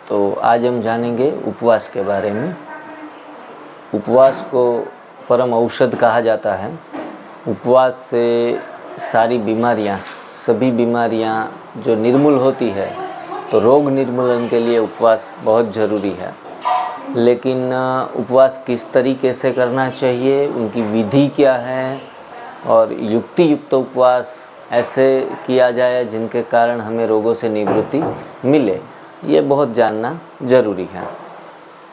तो आज हम जानेंगे उपवास के बारे में। उपवास को परम औषध कहा जाता है। उपवास से सारी बीमारियां, सभी बीमारियां जो निर्मूल होती है, तो रोग निर्मूलन के लिए उपवास बहुत ज़रूरी है। लेकिन उपवास किस तरीके से करना चाहिए, उनकी विधि क्या है और युक्ति युक्त उपवास ऐसे किया जाए जिनके कारण हमें रोगों से निवृत्ति मिले, ये बहुत जानना ज़रूरी है।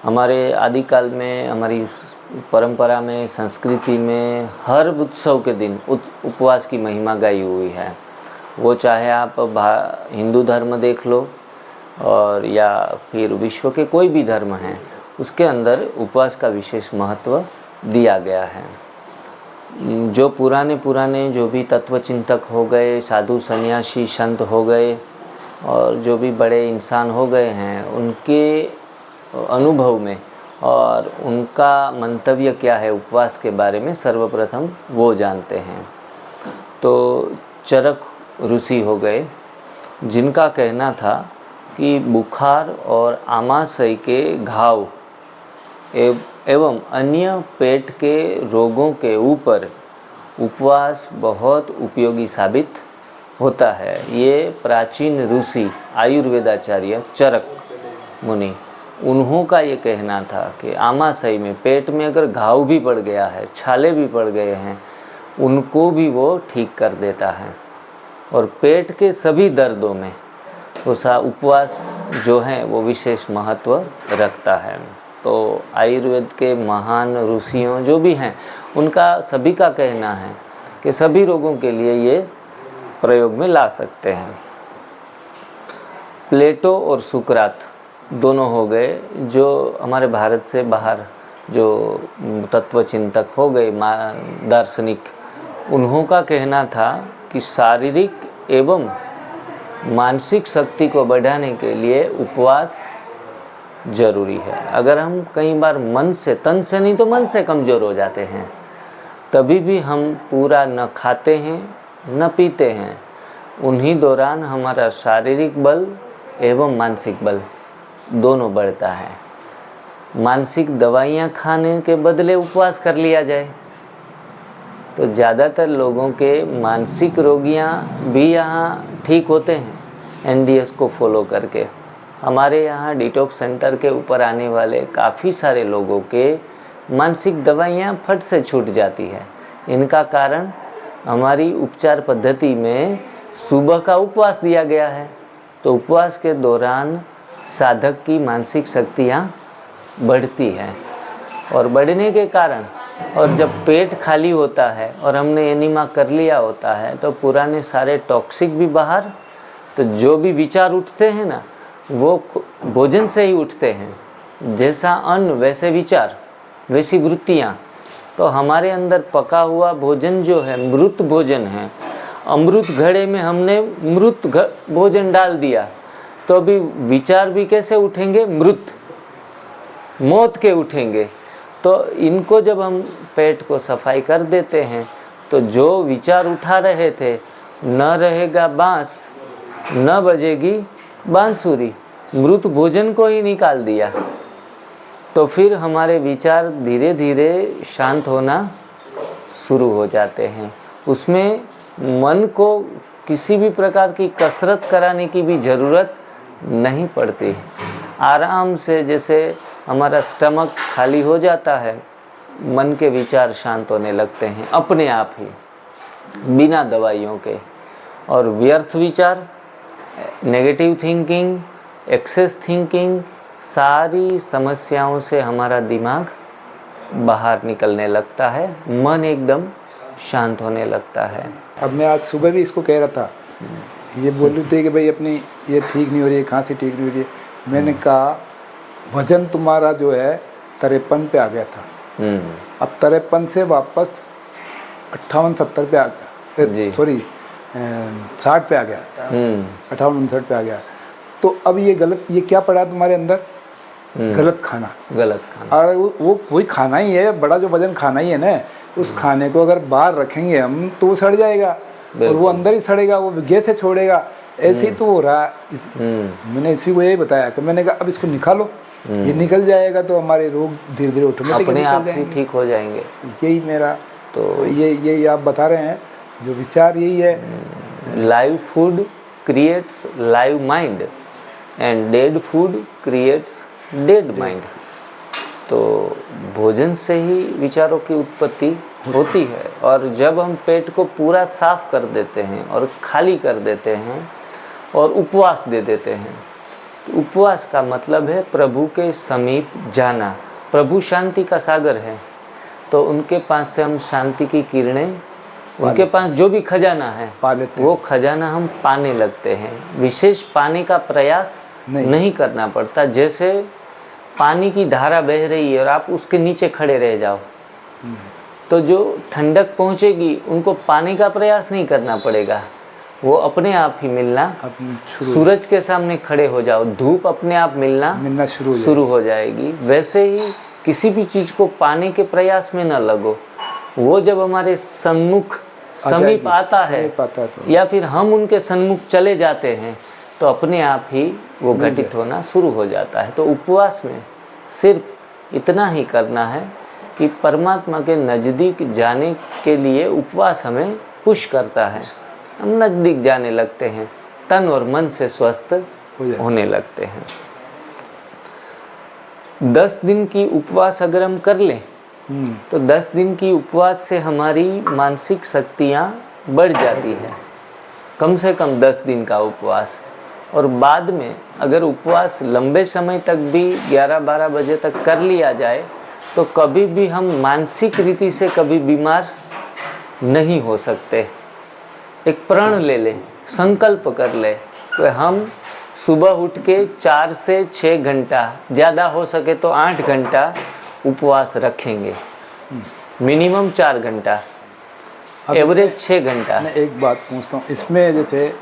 हमारे आदिकाल में, हमारी परंपरा में, संस्कृति में हर उत्सव के दिन उपवास की महिमा गाई हुई है। वो चाहे आप हिंदू धर्म देख लो और या फिर विश्व के कोई भी धर्म हैं, उसके अंदर उपवास का विशेष महत्व दिया गया है। जो पुराने जो भी तत्वचिंतक हो गए, साधु सन्यासी संत हो गए और जो भी बड़े इंसान हो गए हैं, उनके अनुभव में और उनका मंतव्य क्या है उपवास के बारे में, सर्वप्रथम वो जानते हैं। तो चरक ऋषि हो गए, जिनका कहना था कि बुखार और आमाशय के घाव एवं अन्य पेट के रोगों के ऊपर उपवास बहुत उपयोगी साबित होता है। ये प्राचीन ऋषि आयुर्वेदाचार्य चरक मुनि, उन्हों का ये कहना था कि आमाशय में, पेट में अगर घाव भी पड़ गया है, छाले भी पड़ गए हैं, उनको भी वो ठीक कर देता है। और पेट के सभी दर्दों में उपवास जो है वो विशेष महत्व रखता है। तो आयुर्वेद के महान ऋषियों जो भी हैं, उनका सभी का कहना है कि सभी रोगों के लिए ये प्रयोग में ला सकते हैं। प्लेटो और सुकरात दोनों हो गए, जो हमारे भारत से बाहर जो तत्वचिंतक हो गए, दार्शनिक, उन्हों का कहना था कि शारीरिक एवं मानसिक शक्ति को बढ़ाने के लिए उपवास जरूरी है। अगर हम कई बार मन से, तन से नहीं तो मन से कमज़ोर हो जाते हैं, तभी भी हम पूरा न खाते हैं न पीते हैं, उन्हीं दौरान हमारा शारीरिक बल एवं मानसिक बल दोनों बढ़ता है। मानसिक दवाइयाँ खाने के बदले उपवास कर लिया जाए तो ज़्यादातर लोगों के मानसिक रोगियाँ भी यहाँ ठीक होते हैं, एनडीएस को फॉलो करके। हमारे यहाँ डिटॉक्स सेंटर के ऊपर आने वाले काफ़ी सारे लोगों के मानसिक दवाइयाँ फट से छूट जाती है। इनका कारण हमारी उपचार पद्धति में सुबह का उपवास दिया गया है। तो उपवास के दौरान साधक की मानसिक शक्तियाँ बढ़ती हैं और बढ़ने के कारण, और जब पेट खाली होता है और हमने एनिमा कर लिया होता है, तो पुराने सारे टॉक्सिक भी बाहर, तो जो भी विचार उठते हैं ना, वो भोजन से ही उठते हैं। जैसा अन्न वैसे विचार, वैसी वृत्तियाँ। तो हमारे अंदर पका हुआ भोजन जो है मृत भोजन है। अमृत घड़े में हमने मृत भोजन डाल दिया, तो अभी विचार भी कैसे उठेंगे? मृत, मौत के उठेंगे। तो इनको जब हम पेट को सफाई कर देते हैं, तो जो विचार उठा रहे थे, न रहेगा बांस, न बजेगी बांसुरी, मृत भोजन को ही निकाल दिया। तो फिर हमारे विचार धीरे धीरे शांत होना शुरू हो जाते हैं। उसमें मन को किसी भी प्रकार की कसरत कराने की भी ज़रूरत नहीं पड़ती। आराम से जैसे हमारा स्टमक खाली हो जाता है, मन के विचार शांत होने लगते हैं अपने आप ही, बिना दवाइयों के। और व्यर्थ विचार, नेगेटिव थिंकिंग, एक्सेस थिंकिंग, सारी समस्याओं से हमारा दिमाग बाहर निकलने लगता है, मन एकदम शांत होने लगता है। अब मैं आज सुबह भी इसको कह रहा था, ये बोल रही थी कि भाई अपनी ये ठीक नहीं हो रही है, खांसी ठीक नहीं हो रही है। मैंने कहा वजन तुम्हारा जो है 53 पे आ गया था, अब 53 से वापस 58-70 पे आ गया, सॉरी 60 पे आ गया, 58-59 पे आ गया। तो अब ये गलत, ये क्या पड़ा तुम्हारे अंदर? गलत खाना। और वो वही खाना ही है, बड़ा जो वजन खाना ही है ना, उस खाने को अगर बाहर रखेंगे हम तो वो सड़ जाएगा और वो अंदर ही सड़ेगा, वो गैस से छोड़ेगा। ऐसे ही तो हो रहा मैंने इसी को यही बताया कि मैंने कहा अब इसको निकालो, ये निकल जाएगा तो हमारे रोग धीरे धीरे ऑटोमेटिक अपने आप ही ठीक हो जाएंगे। यही मेरा तो यही आप बता रहे हैं, जो विचार यही है। Live food creates live mind and dead food creates dead mind. तो भोजन से ही विचारों की उत्पत्ति होती है, और जब हम पेट को पूरा साफ कर देते हैं और खाली कर देते हैं और उपवास दे देते हैं, तो उपवास का मतलब है प्रभु के समीप जाना। प्रभु शांति का सागर है, तो उनके पास से हम शांति की किरणें, उनके पास जो भी खजाना है वो खजाना हम पाने लगते हैं। विशेष पाने का प्रयास नहीं करना पड़ता। जैसे पानी की धारा बह रही है और आप उसके नीचे खड़े रह जाओ तो जो ठंडक पहुंचेगी उनको पाने का प्रयास नहीं करना पड़ेगा, वो अपने आप ही मिलना सूरज के सामने खड़े हो जाओ, धूप अपने आप मिलना शुरू हो जाएगी। वैसे ही किसी भी चीज़ को पाने के प्रयास में न लगो, वो जब हमारे सन्मुख समीप आता है या फिर हम उनके सन्मुख चले जाते हैं तो अपने आप ही वो घटित होना शुरू हो जाता है। तो उपवास में सिर्फ इतना ही करना है कि परमात्मा के नज़दीक जाने के लिए उपवास हमें पुश करता है। हम नज़दीक जाने लगते हैं, तन और मन से स्वस्थ होने लगते हैं। 10 दिन की उपवास अगर हम कर लें तो 10 दिन की उपवास से हमारी मानसिक शक्तियाँ बढ़ जाती हैं, कम से कम 10 दिन का उपवास। और बाद में अगर उपवास लंबे समय तक भी 11-12 बजे तक कर लिया जाए तो कभी भी हम मानसिक रीति से कभी बीमार नहीं हो सकते। एक प्रण ले ले, संकल्प कर ले कि हम सुबह उठ के 4 से 6 घंटा, ज़्यादा हो सके तो 8 घंटा उपवास रखेंगे, मिनिमम 4 घंटा, एवरेज 6 घंटा। मैं एक बात पूछता हूँ, इसमें जैसे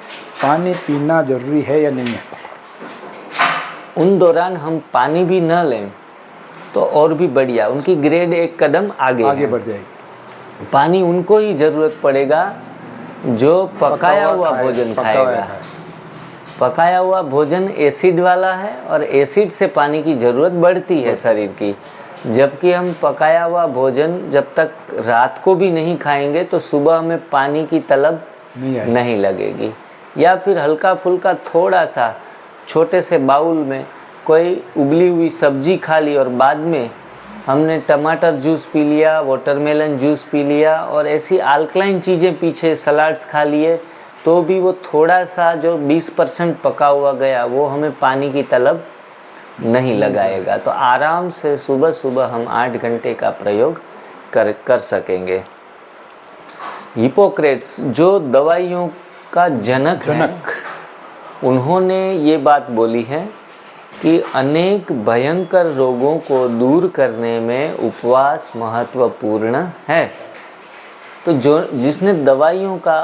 पानी पीना जरूरी है या नहीं है? उन दौरान हम पानी भी न लें तो और भी बढ़िया, उनकी ग्रेड एक कदम आगे बढ़ जाएगी। पानी उनको ही ज़रूरत पड़ेगा जो पकाया हुआ भोजन खाएगा। पकाया हुआ भोजन एसिड वाला है और एसिड से पानी की ज़रूरत बढ़ती है शरीर की, जबकि हम पकाया हुआ भोजन जब तक रात को भी नहीं खाएंगे तो सुबह में पानी की तलब नहीं लगेगी। या फिर हल्का फुल्का थोड़ा सा छोटे से बाउल में कोई उबली हुई सब्जी खा ली और बाद में हमने टमाटर जूस पी लिया, वाटरमेलन जूस पी लिया और ऐसी अल्कलाइन चीज़ें पीछे सलाड्स खा लिए, तो भी वो थोड़ा सा जो 20% पका हुआ गया वो हमें पानी की तलब नहीं लगाएगा। तो आराम से सुबह सुबह हम 8 घंटे का प्रयोग कर सकेंगे। हिपोक्रेट्स जो दवाइयों का जनक है, उन्होंने ये बात बोली है कि अनेक भयंकर रोगों को दूर करने में उपवास महत्वपूर्ण है। तो जो जिसने दवाइयों का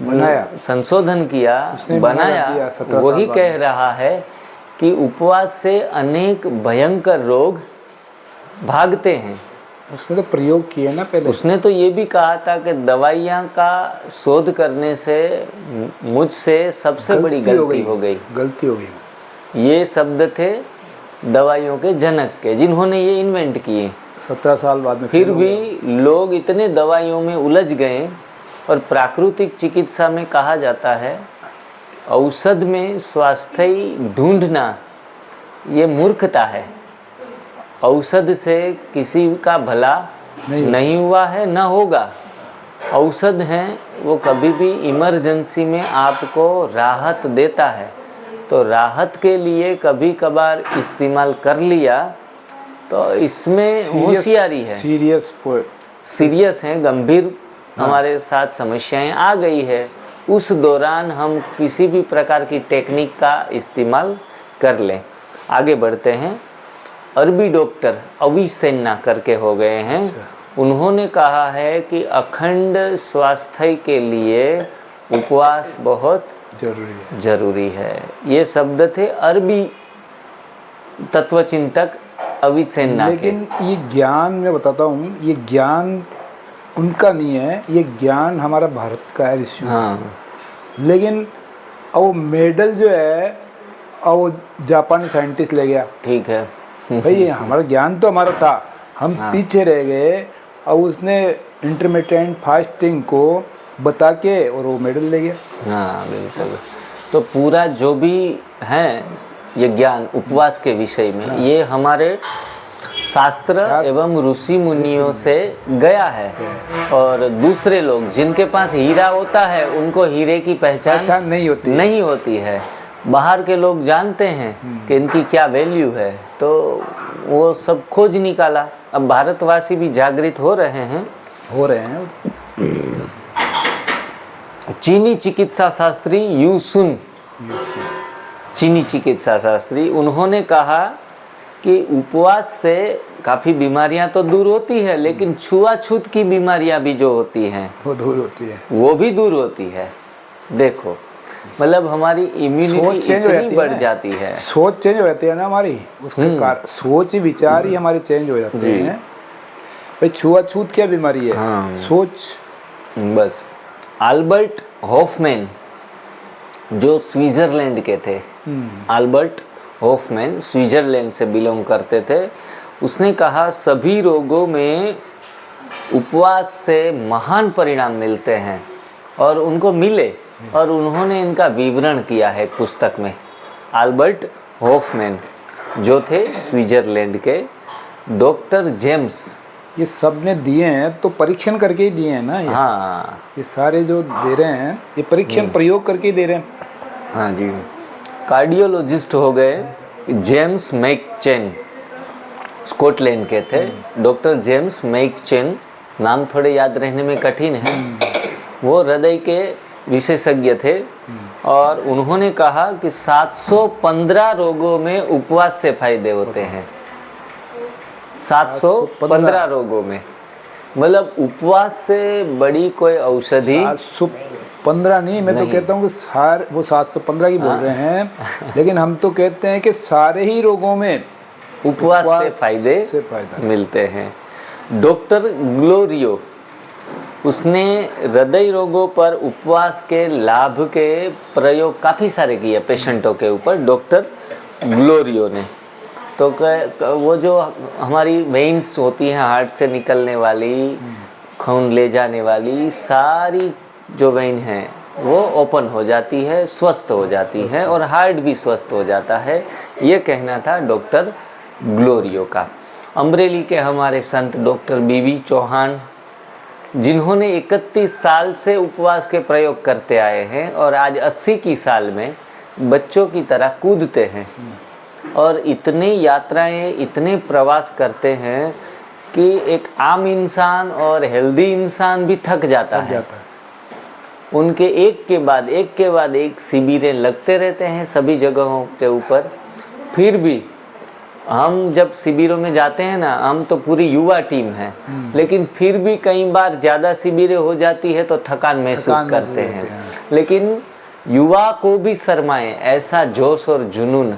बनाया, संशोधन किया, बनाया, वही कह रहा है कि उपवास से अनेक भयंकर रोग भागते हैं। उसने तो प्रयोग किए ना पहले। उसने तो ये भी कहा था कि दवाइयाँ का शोध करने से मुझसे सबसे बड़ी गलती हो गई। ये शब्द थे दवाइयों के जनक के, जिन्होंने ये इन्वेंट किए। 17 साल बाद में फिर भी लोग इतने दवाइयों में उलझ गए। और प्राकृतिक चिकित्सा में कहा जाता है औषध में स्वास्थ्य ढूंढना ये मूर्खता है। औषध से किसी का भला नहीं हुआ है, न होगा। औषध हैं वो कभी भी इमरजेंसी में आपको राहत देता है, तो राहत के लिए कभी कभार इस्तेमाल कर लिया तो इसमें होशियारी है। सीरियस है, गंभीर हमारे साथ समस्याएं आ गई है, उस दौरान हम किसी भी प्रकार की टेक्निक का इस्तेमाल कर लें। आगे बढ़ते हैं। अरबी डॉक्टर अविसेन्ना करके हो गए हैं। उन्होंने कहा है कि अखंड स्वास्थ्य के लिए उपवास बहुत जरूरी है। ये शब्द थे अरबी तत्वचिंतक अविसेन्ना के। लेकिन ये ज्ञान मैं बताता हूँ, ये ज्ञान उनका नहीं है, ये ज्ञान हमारा भारत का है ऋषियों। हाँ। लेकिन और वो मेडल जो है और वो जापानी साइंटिस्ट ले गया। ठीक है। भाई ये हमारा ज्ञान तो हमारा था, हम हाँ। पीछे रह गए और उसने इंटरमिटेंट फास्टिंग को बता के और वो मेडल ले गया। हाँ बिल्कुल। तो पूरा जो भी है ये ज्ञान उपवास के विषय में, ये हमारे शास्त्र एवं ऋषि मुनियों से गया है। और दूसरे लोग जिनके पास हीरा होता है उनको हीरे की पहचान नहीं होती है। बाहर के लोग जानते हैं कि इनकी क्या वैल्यू है, तो वो सब खोज निकाला। अब भारतवासी भी जागृत हो रहे हैं। चीनी चिकित्सा शास्त्री यू सुन, चीनी चिकित्सा शास्त्री, उन्होंने कहा कि उपवास से काफ़ी बीमारियां तो दूर होती है, लेकिन छुआछूत की बीमारियां भी जो होती हैं वो दूर होती है, वो भी दूर होती है। देखो मतलब हमारी इम्यूनिटी इतनी बढ़ जाती है, सोच चेंज हो जाती है ना हमारी, उसके सोच विचार ही हमारे चेंज हो जाते हैं। भाई छुआछूत क्या बीमारी है? हाँ। सोच। बस अल्बर्ट हॉफमैन जो स्विट्जरलैंड के थे, अल्बर्ट हॉफमैन स्विट्जरलैंड से बिलोंग करते थे, उसने कहा सभी रोगों में उपवास से महान परिणाम मिलते हैं, और उनको मिले, और उन्होंने इनका विवरण किया है पुस्तक में। अल्बर्ट हॉफमैन जो थे स्विट्जरलैंड के, डॉक्टर जेम्स, ये सब ने दिए हैं तो परीक्षण करके ही दिए हैं ना ये। हाँ ये सारे जो दे रहे हैं ये परीक्षण प्रयोग करके ही दे रहे हैं। हाँ जी। कार्डियोलॉजिस्ट हो गए जेम्स मैकचेन, स्कॉटलैंड के थे। डॉक्टर जेम्स मैकचेन, नाम थोड़े याद रहने में कठिन है। वो हृदय के विशेषज्ञ थे, और उन्होंने कहा कि 715 रोगों में उपवास से फायदे होते हैं। 715 रोगों में, मतलब उपवास से बड़ी कोई औषधि 715 नहीं, मैं तो कहता हूँ कि वो 715 की बोल रहे हैं, लेकिन हम तो कहते हैं कि सारे ही रोगों में उपवास से फायदा मिलते हैं। डॉक्टर ग्लोरियो, उसने हृदय रोगों पर उपवास के लाभ के प्रयोग काफ़ी सारे किए पेशेंटों के ऊपर, डॉक्टर ग्लोरियो ने। तो वो जो हमारी वेन्स होती हैं हार्ट से निकलने वाली, खून ले जाने वाली सारी जो वेन है वो ओपन हो जाती है, स्वस्थ हो जाती है, और हार्ट भी स्वस्थ हो जाता है। ये कहना था डॉक्टर ग्लोरियो का। अमरेली के हमारे संत डॉक्टर बीवी चौहान, जिन्होंने 31 साल से उपवास के प्रयोग करते आए हैं, और आज 80 की साल में बच्चों की तरह कूदते हैं, और इतने यात्राएं, इतने प्रवास करते हैं कि एक आम इंसान और हेल्दी इंसान भी थक जाता है। उनके एक के बाद एक शिविरें लगते रहते हैं सभी जगहों के ऊपर। फिर भी हम जब शिविरों में जाते हैं ना, हम तो पूरी युवा टीम है, लेकिन फिर भी कई बार ज़्यादा शिविरें हो जाती है तो थकान महसूस करते हैं। लेकिन युवा को भी शर्माए ऐसा जोश और जुनून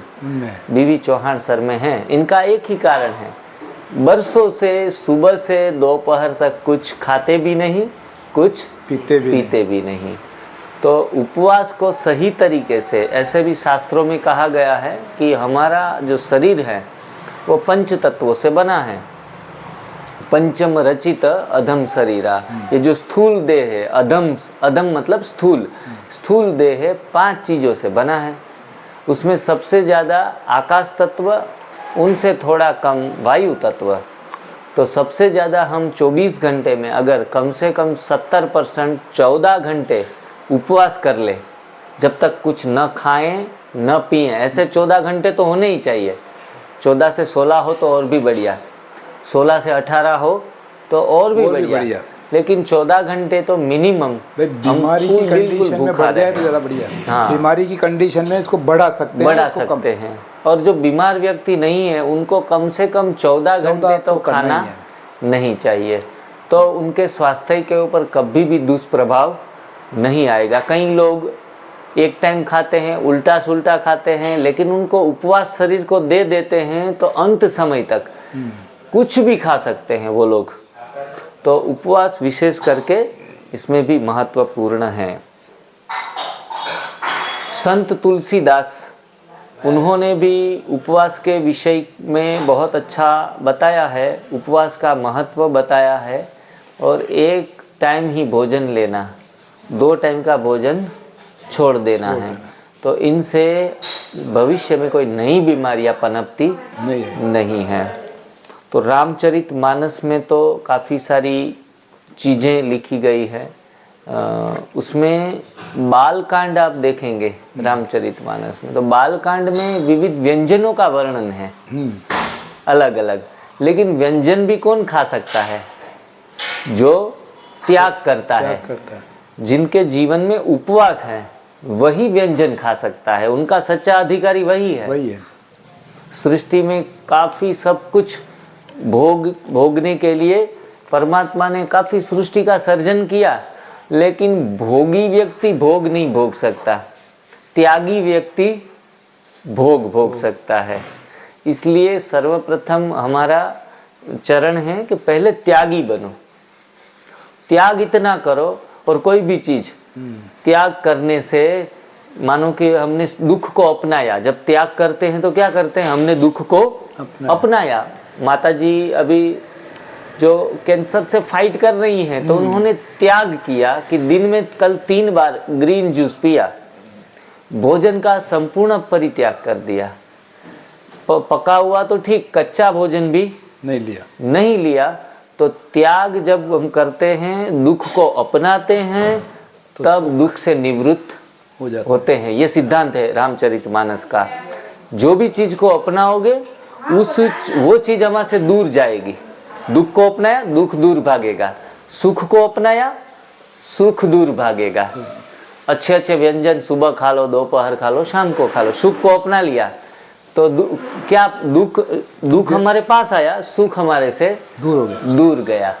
बीवी चौहान सर में है। इनका एक ही कारण है, बरसों से सुबह से दोपहर तक कुछ खाते भी नहीं, कुछ पीते भी नहीं। तो उपवास को सही तरीके से, ऐसे भी शास्त्रों में कहा गया है कि हमारा जो शरीर है वो पंच तत्वों से बना है। पंचम रचित अधम शरीरा, ये जो स्थूल देह है, अधम मतलब स्थूल देह है, 5 चीज़ों से बना है। उसमें सबसे ज़्यादा आकाश तत्व, उनसे थोड़ा कम वायु तत्व। तो सबसे ज़्यादा हम 24 घंटे में अगर कम से कम 70% 14 घंटे उपवास कर ले, जब तक कुछ न खाएं न पिएं, ऐसे 14 घंटे तो होने ही चाहिए। 14 से 16 हो तो और भी बढ़िया, 16 से 18 हो तो और भी बढ़िया, लेकिन 14 घंटे तो मिनिमम। बीमारी की कंडीशन में बढ़ जाए तो ज़्यादा बढ़िया। हाँ, बीमारी की कंडीशन में इसको बढ़ा सकते हैं। और जो बीमार व्यक्ति नहीं है उनको कम से कम 14 घंटे तो खाना नहीं चाहिए, तो उनके स्वास्थ्य के ऊपर कभी भी दुष्प्रभाव नहीं आएगा। कई लोग एक टाइम खाते हैं, उल्टा सुल्टा खाते हैं, लेकिन उनको उपवास शरीर को दे देते हैं तो अंत समय तक कुछ भी खा सकते हैं वो लोग। तो उपवास विशेष करके इसमें भी महत्वपूर्ण है। संत तुलसीदास, उन्होंने भी उपवास के विषय में बहुत अच्छा बताया है, उपवास का महत्व बताया है। और एक टाइम ही भोजन लेना, 2 टाइम का भोजन छोड़ देना है। तो इनसे भविष्य में कोई नई बीमारियां पनपती नहीं है। तो रामचरितमानस में तो काफ़ी सारी चीज़ें लिखी गई है। उसमें बालकांड आप देखेंगे रामचरितमानस में, तो बालकांड में विविध व्यंजनों का वर्णन है अलग अलग। लेकिन व्यंजन भी कौन खा सकता है? जो त्याग करता है। जिनके जीवन में उपवास है वही व्यंजन खा सकता है, उनका सच्चा अधिकारी वही है। सृष्टि में काफ़ी सब कुछ भोगने के लिए परमात्मा ने काफ़ी सृष्टि का सर्जन किया, लेकिन भोगी व्यक्ति भोग नहीं भोग सकता, त्यागी व्यक्ति भोग सकता है। इसलिए सर्वप्रथम हमारा चरण है कि पहले त्यागी बनो, त्याग इतना करो। और कोई भी चीज़ त्याग करने से, मानो कि हमने दुख को अपनाया, जब त्याग करते हैं तो क्या करते हैं? हमने दुख को अपनाया। माता जी अभी जो कैंसर से फाइट कर रही हैं, तो उन्होंने त्याग किया कि दिन में कल 3 बार ग्रीन जूस पिया, भोजन का संपूर्ण परित्याग कर दिया। पका हुआ तो ठीक, कच्चा भोजन भी नहीं लिया। तो त्याग जब हम करते हैं, दुख को अपनाते हैं, तब दुख से निवृत्त होते हैं। ये सिद्धांत है रामचरितमानस का। जो भी चीज को अपनाओगे वो चीज हमारे से दूर जाएगी। दुख को अपनाया, दुख दूर भागेगा। सुख को अपनाया, सुख दूर भागेगा। अच्छे अच्छे व्यंजन सुबह खा लो, दोपहर खा लो, शाम को खा लो। सुख को अपना लिया तो क्या दुख हमारे पास आया, सुख हमारे से दूर गया।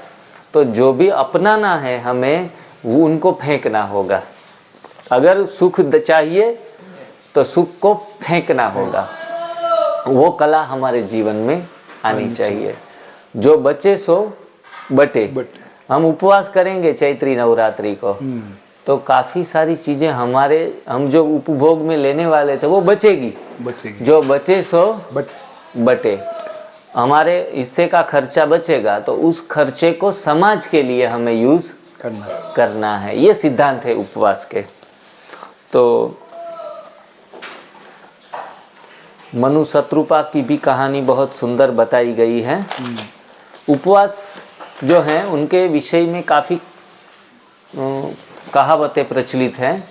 तो जो भी अपनाना है हमें, वो उनको फेंकना होगा। अगर सुख चाहिए तो सुख को फेंकना होगा। वो कला हमारे जीवन में आनी चाहिए। जो बचे सो बटे। हम उपवास करेंगे चैत्री नवरात्रि को, तो काफ़ी सारी चीज़ें हम जो उपभोग में लेने वाले थे वो बचेगी। जो बचे सो बटे। हमारे हिस्से का खर्चा बचेगा, तो उस खर्चे को समाज के लिए हमें यूज़ करना है। ये सिद्धांत है उपवास के। तो मनु शत्रुपा की भी कहानी बहुत सुंदर बताई गई है। उपवास जो है उनके विषय में काफ़ी कहावतें प्रचलित हैं,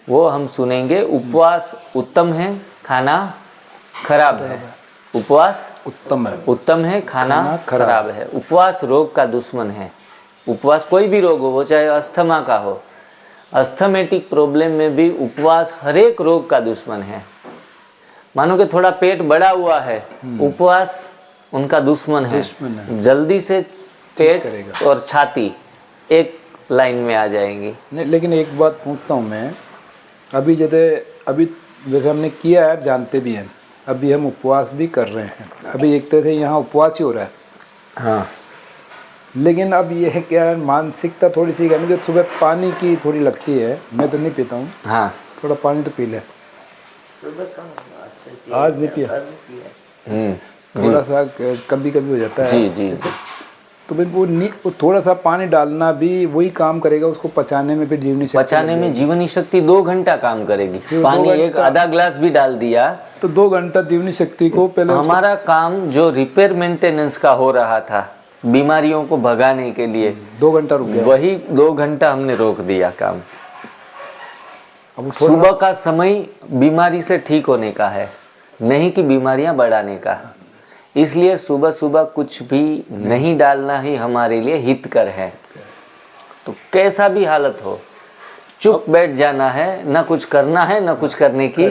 वो हम सुनेंगे। उपवास उत्तम है, खाना खराब है। उपवास उत्तम है, खाना खराब है। उपवास रोग का दुश्मन है। उपवास कोई भी रोग हो, वो चाहे अस्थमा का हो, अस्थमेटिक प्रॉब्लम में भी उपवास हर एक रोग का दुश्मन है। मानो कि थोड़ा पेट बड़ा हुआ है, उपवास उनका दुश्मन है। जल्दी से पेट और छाती एक लाइन में आ जाएंगी। नहीं, लेकिन एक बात पूछता हूँ मैं, अभी जैसे हमने किया है, जानते भी हैं, अभी हम उपवास भी कर रहे हैं। अभी एक तरह से यहाँ उपवास ही हो रहा है। हाँ, लेकिन अब ये है क्या, मानसिकता थोड़ी सी है, जो सुबह पानी की थोड़ी लगती है। मैं तो नहीं पीता हूँ। हाँ, थोड़ा पानी तो पी ले। आज नहीं पिया। थोड़ा सा कभी कभी हो जाता है। जी। तो भाई वो थोड़ा सा पानी डालना भी वही काम करेगा, उसको पचाने में भी जीवनी शक्ति 2 घंटा काम करेगी। पानी एक आधा ग्लास भी डाल दिया तो 2 घंटा जीवनी शक्ति को पहले हमारा काम जो रिपेयर मेंटेनेंस का हो रहा था, बीमारियों को भगाने के लिए 2 घंटा रुक गया। वही 2 घंटा हमने रोक दिया काम। सुबह का समय बीमारी से ठीक होने का है, नहीं कि बीमारियां बढ़ाने का। इसलिए सुबह सुबह कुछ भी नहीं डालना ही हमारे लिए हितकर है। तो कैसा भी हालत हो, चुप बैठ जाना है, ना कुछ करना है, ना कुछ करने की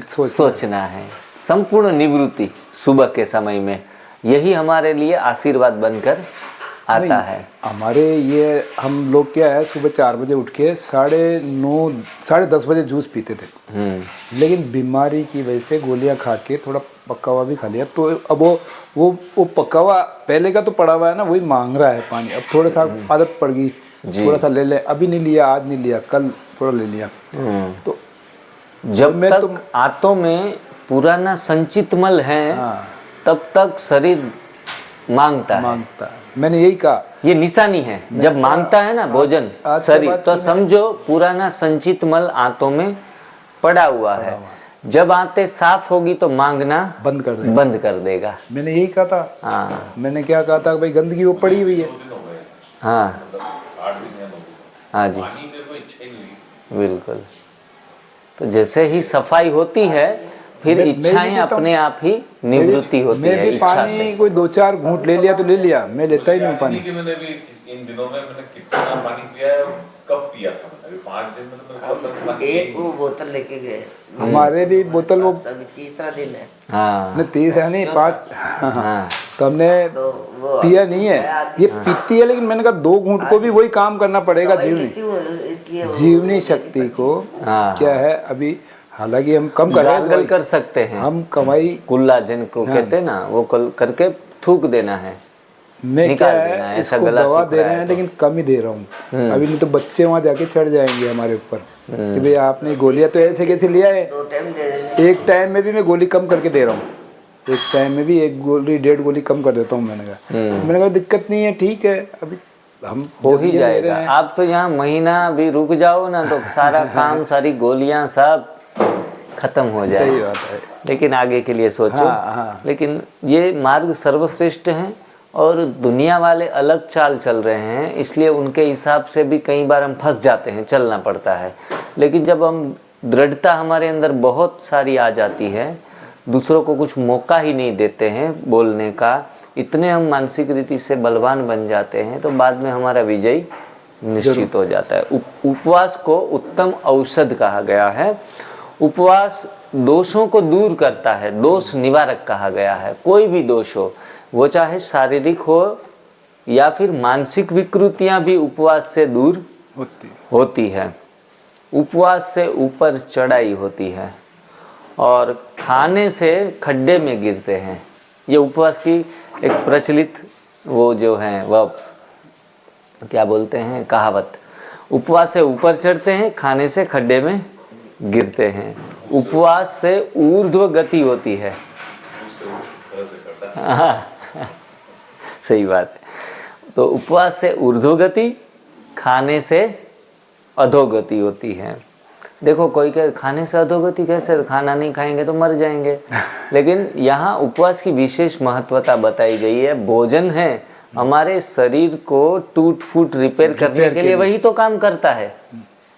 सोचना है। संपूर्ण निवृत्ति सुबह के समय में, यही हमारे लिए आशीर्वाद बनकर आता है। हमारे ये हम लोग क्या है, सुबह 4 बजे उठ के 9:30 साढ़े 10 बजे जूस पीते थे। लेकिन बीमारी की वजह से गोलियां खा के थोड़ा पका हुआ भी खा लिया, तो अब वो पका हुआ पहले का तो पड़ा हुआ है ना, वही मांग रहा है पानी। अब थोड़ा सा आदत पड़ गई, थोड़ा सा ले ले, अभी नहीं लिया, आज नहीं लिया, कल थोड़ा ले लिया। तो जब मैं तक आंतों में पुराना संचित मल है हाँ, तब तक शरीर मांगता है। मांगता है। मैंने यही कहा, ये निशानी है, जब मांगता है ना भोजन आज के शरीर, बाद तो की समझो पुराना संचित मल आंतों में पड़ा हुआ है। जब आंतें साफ होगी तो मांगना बंद कर देगा। मैंने यही कहा था। हाँ मैंने क्या कहा था कि भाई गंदगी वो पड़ी हुई है। हाँ हाँ जी, बिल्कुल। तो जैसे ही सफाई होती है फिर मैं भी इच्छाएं कहता हूँ, अपने आप ही निवृत्ति होती मैं है भी इच्छा पानी से। कोई 2-4 घूंट ले लिया तो ले लिया, मैं लेता ही नहीं पानी। मैंने भी इन दिनों में मैंने कितना पानी पिया है, कब पिया था मैंने, अभी 5 दिन में तो मेरे को पानी एक वो बोतल लेके गए, हमारे भी बोतल वो अभी तीसरा दिन है हाँ ने 30 है नहीं 5। हाँ तो हमने तो वो पिया नहीं है, ये पीती है, लेकिन मैंने कहा 2 घूंट को भी वही काम करना पड़ेगा दवाई ली जीवनी थी वो, इसलिए वो जीवनी शक्ति को। हाँ। क्या है अभी, हालांकि हम कम कर रहे हैं गार्गल दवाई, कर सकते हैं, हम कमाई। कुल्ला जिनको कहते हैं ना, वो करके थूक देना है, मैं क्या निकाल देना है, है ऐसा इसको गला दवा सूख दे रहा रहे है हैं, तो। लेकिन कम ही दे रहा हूँ। अभी नहीं तो बच्चे वहाँ जाके चढ़ जाएंगे हमारे ऊपर कि भाई आपने गोलियां तो ऐसे कैसे लिया है। 2 टाइम दे देंगे। एक टाइम में भी मैं गोली कम करके दे रहा हूँ, एक टाइम में भी 1 गोली 1.5 गोली कम कर देता हूँ। मैंने कहा दिक्कत नहीं है, ठीक है, अभी हम हो जब ही ये ले जाएगा। रहे हैं। आप तो यहाँ महीना भी रुक जाओ ना तो सारा काम, सारी गोलियां सब खत्म हो सही जाए। बात है। लेकिन आगे के लिए सोचो। हाँ, हाँ। लेकिन ये मार्ग सर्वश्रेष्ठ है और दुनिया वाले अलग चाल चल रहे हैं, इसलिए उनके हिसाब से भी कई बार हम फंस जाते हैं, चलना पड़ता है। लेकिन जब हम दृढ़ता हमारे अंदर बहुत सारी आ जाती है, दूसरों को कुछ मौका ही नहीं देते हैं बोलने का, इतने हम मानसिक रीति से बलवान बन जाते हैं, तो बाद में हमारा विजय निश्चित हो जाता है। उपवास को उत्तम औषध कहा गया है। उपवास दोषों को दूर करता है, दोष निवारक कहा गया है। कोई भी दोष हो, वो चाहे शारीरिक हो या फिर मानसिक विकृतियां भी उपवास से दूर होती है। उपवास से ऊपर चढ़ाई होती है और खाने से खड्डे में गिरते हैं। ये उपवास की एक प्रचलित वो जो है वह क्या बोलते हैं कहावत। उपवास से ऊपर चढ़ते हैं, खाने से खड्डे में गिरते हैं। उपवास से ऊर्ध्व गति होती है। हाँ, सही बात है। तो उपवास से ऊर्ध्व गति, खाने से अधोगति होती है। देखो कोई कहे खाने से अधोगति कैसे, खाना नहीं खाएंगे तो मर जाएंगे। लेकिन यहाँ उपवास की विशेष महत्वता बताई गई है। भोजन है हमारे शरीर को टूट फूट रिपेयर करने के लिए वही तो काम करता है।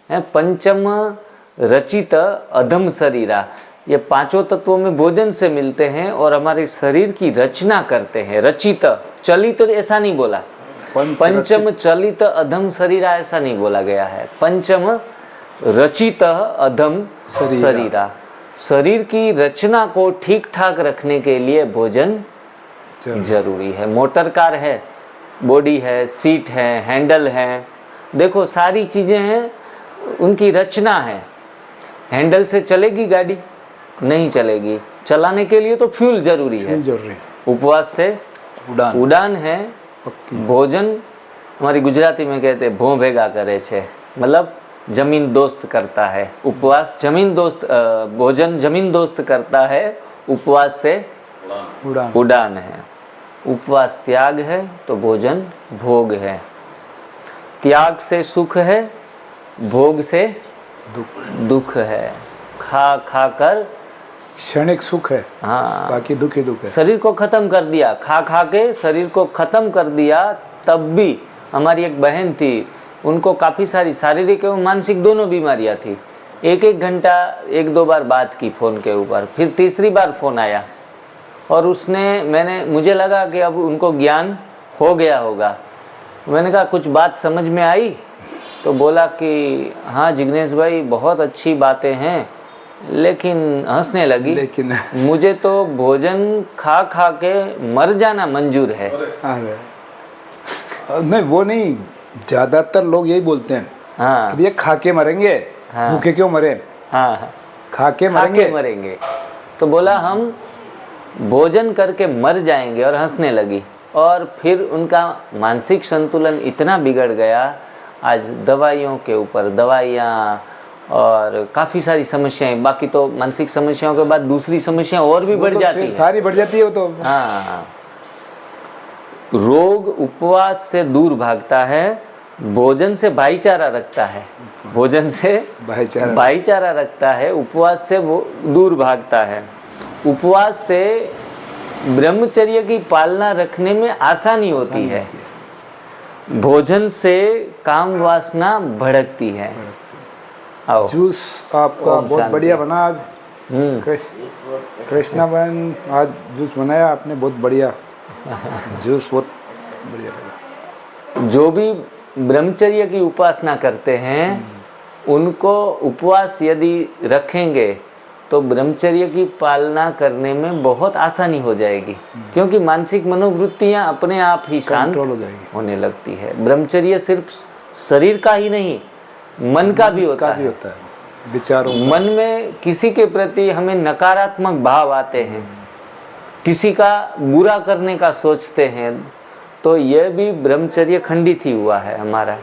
पंचम रचित अधम शरीरा, ये 5 तत्वों में भोजन से मिलते हैं और हमारे शरीर की रचना करते हैं। रचित, चलित ऐसा नहीं बोला, पंचम चलित अधम शरीरा ऐसा नहीं बोला गया है। पंचम रचित अधम शरीरा, शरीर की रचना को ठीक ठाक रखने के लिए भोजन जरूरी है। मोटर कार है, बॉडी है, सीट है, हैंडल है, देखो सारी चीजें हैं, उनकी रचना है। हैंडल से चलेगी गाड़ी? नहीं चलेगी। चलाने के लिए तो फ्यूल जरूरी है। उपवास से उड़ान है। भोजन हमारी गुजराती में कहते हैं भों भेगा करे छे, मतलब जमीन दोस्त करता है। उपवास जमीन दोस्त, भोजन जमीन दोस्त करता है, उपवास से उड़ान है। उपवास त्याग है तो भोजन भोग है। त्याग से सुख है, भोग से दुख है। खा खा कर क्षणिक सुख है, हाँ, बाकी दुख ही दुख है। शरीर को खत्म कर दिया, खा खा के शरीर को खत्म कर दिया। तब भी हमारी एक बहन थी, उनको काफ़ी सारी शारीरिक एवं मानसिक दोनों बीमारियां थी। 1-1 घंटा 1-2 बार बात की फ़ोन के ऊपर, फिर तीसरी बार फ़ोन आया और मुझे लगा कि अब उनको ज्ञान हो गया होगा। मैंने कहा कुछ बात समझ में आई? तो बोला कि हाँ जिग्नेश भाई बहुत अच्छी बातें हैं, लेकिन हंसने लगी, लेकिन मुझे तो भोजन खा खा के मर जाना मंजूर है। अरे नहीं, वो नहीं, ज्यादातर लोग यही बोलते हैं हाँ कि ये खा के मरेंगे, हाँ। भूखे क्यों मरे, हाँ, खा के खा मरेंगे। के मरेंगे। तो बोला हम भोजन करके मर जाएंगे, और हंसने लगी। और फिर उनका मानसिक संतुलन इतना बिगड़ गया, आज दवाइयों के ऊपर दवाइयाँ और काफ़ी सारी समस्याएं, बाकी तो मानसिक समस्याओं के बाद दूसरी समस्या और भी बढ़ तो जाती फिर है। सारी बढ़ जाती है वो तो। हाँ, रोग उपवास से दूर भागता है, भोजन से भाईचारा रखता है। भोजन से भाईचारा रखता है, उपवास से वो दूर भागता है। उपवास से ब्रह्मचर्य की पालना रखने में आसानी होती है। भोजन से काम वासना भड़कती है। आओ, जूस आपका ओम बहुत शांति। बढ़िया बना आज। हम्म, कृष्णा बहन आज जूस बनाया आपने, बहुत बढ़िया जूस, बहुत बढ़िया लगा। जो भी ब्रह्मचर्य की उपासना करते हैं उनको उपवास यदि रखेंगे तो ब्रह्मचर्य की पालना करने में बहुत आसानी हो जाएगी, क्योंकि मानसिक मनोवृत्तियां अपने आप ही शांत कंट्रोल हो जाएगी। होने लगती है। ब्रह्मचर्य सिर्फ शरीर का ही नहीं, मन का भी होता है। विचारों का। मन में किसी के प्रति हमें नकारात्मक भाव आते हैं, किसी का बुरा करने का सोचते हैं, तो यह भी ब्रह्मचर्य खंडित ही हुआ है हमारा।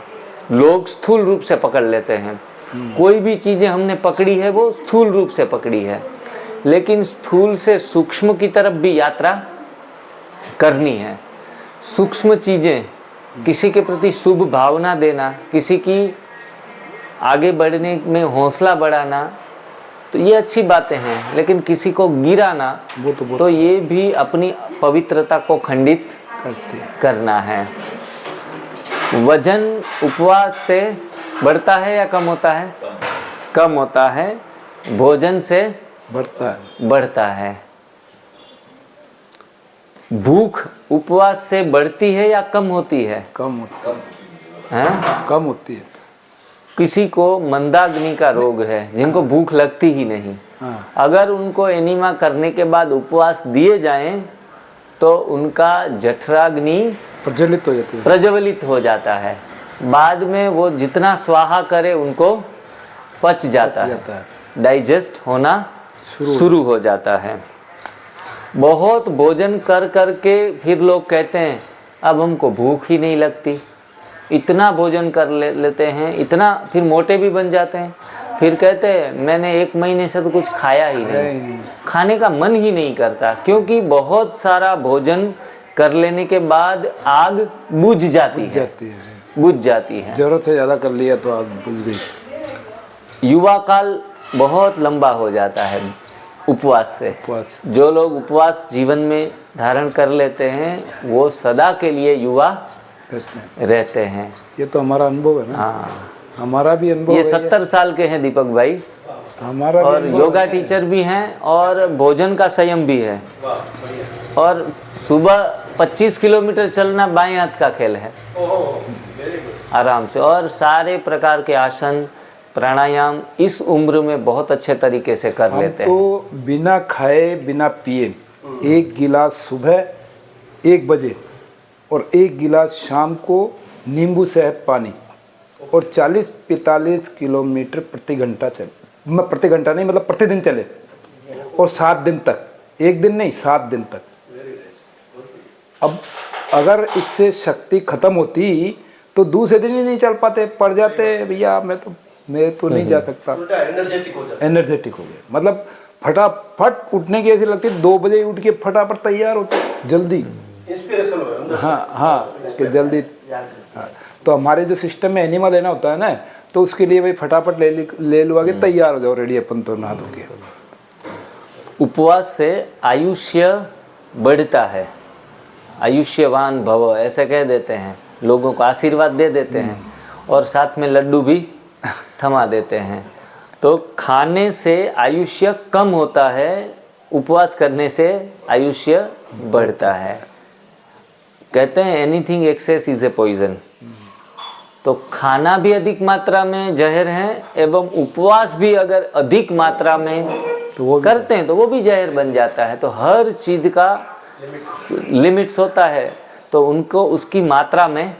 लोग स्थूल रूप से पकड़ लेते हैं, कोई भी चीजें हमने पकड़ी है वो स्थूल रूप से पकड़ी है, लेकिन स्थूल से सूक्ष्म की तरफ भी यात्रा करनी है। सूक्ष्म चीजें, किसी के प्रति शुभ भावना देना, किसी की आगे बढ़ने में हौसला बढ़ाना, तो ये अच्छी बातें हैं, लेकिन किसी को गिराना तो ये भी अपनी पवित्रता को खंडित करना है। वजन उपवास से बढ़ता है या कम होता है? कम होता है। भोजन से बढ़ता है। भूख उपवास से बढ़ती है या कम होती है? कम होती है। किसी को मंदाग्नि का रोग है, जिनको भूख लगती ही नहीं, अगर उनको एनीमा करने के बाद उपवास दिए जाएं तो उनका जठराग्नि प्रज्वलित हो जाता है। बाद में वो जितना स्वाहा करे उनको पच जाता है, डाइजेस्ट होना शुरू हो जाता है। बहुत भोजन कर करके फिर लोग कहते हैं अब हमको भूख ही नहीं लगती, इतना भोजन कर लेते हैं, इतना, फिर मोटे भी बन जाते हैं। फिर कहते हैं मैंने 1 महीने से तो कुछ खाया ही नहीं, खाने का मन ही नहीं करता, क्योंकि बहुत सारा भोजन कर लेने के बाद आग बुझ जाती है। जरूरत से ज्यादा कर लिया तो आग बुझ गई। युवा काल बहुत लंबा हो जाता है उपवास से। जो लोग उपवास जीवन में धारण कर लेते हैं वो सदा के लिए युवा रहते हैं। ये तो हमारा अनुभव है ना। हाँ, हमारा भी अनुभव। ये 70 साल के हैं दीपक भाई, हमारा और योगा टीचर भी हैं और भोजन का संयम भी है, और सुबह 25 किलोमीटर चलना बाएं हाथ का खेल है आराम से, और सारे प्रकार के आसन प्राणायाम इस उम्र में बहुत अच्छे तरीके से कर लेते हैं। तो बिना खाए बिना पिए 1 गिलास सुबह 1 बजे और 1 गिलास शाम को नींबू शहद पानी, और 40-45 किलोमीटर प्रति घंटा चले, प्रति घंटा नहीं मतलब प्रतिदिन चले, और 7 दिन तक, 1 दिन नहीं 7 दिन तक। अब अगर इससे शक्ति खत्म होती तो दूसरे दिन ही नहीं चल पाते, पड़ जाते भैया मैं तो नहीं जा सकता, एनर्जेटिक हो गए। मतलब फटाफट उठने की ऐसी लगती है, 2 बजे उठ के फटाफट तैयार होते जल्दी, इंस्पिरेशन हो। हाँ कि जल्दी। हाँ, तो हमारे जो सिस्टम में एनिमल लेना होता है ना, तो उसके लिए भाई फटाफट ले लो आगे, तैयार हो जाओ, रेडी अपन तो नहा धो के। उपवास से आयुष्य बढ़ता है, आयुष्यवान भव ऐसे कह देते हैं, लोगों को आशीर्वाद दे देते हैं, और साथ में लड्डू भी थमा देते हैं। तो खाने से आयुष्य कम होता है, उपवास करने से आयुष्य बढ़ता है। कहते हैं anything excess is a poison. तो खाना भी अधिक मात्रा में जहर है, एवं उपवास भी अगर अधिक मात्रा में तो वो करते हैं तो वो भी जहर बन जाता है। तो हर चीज का लिमिट्स होता है, तो उनको उसकी मात्रा में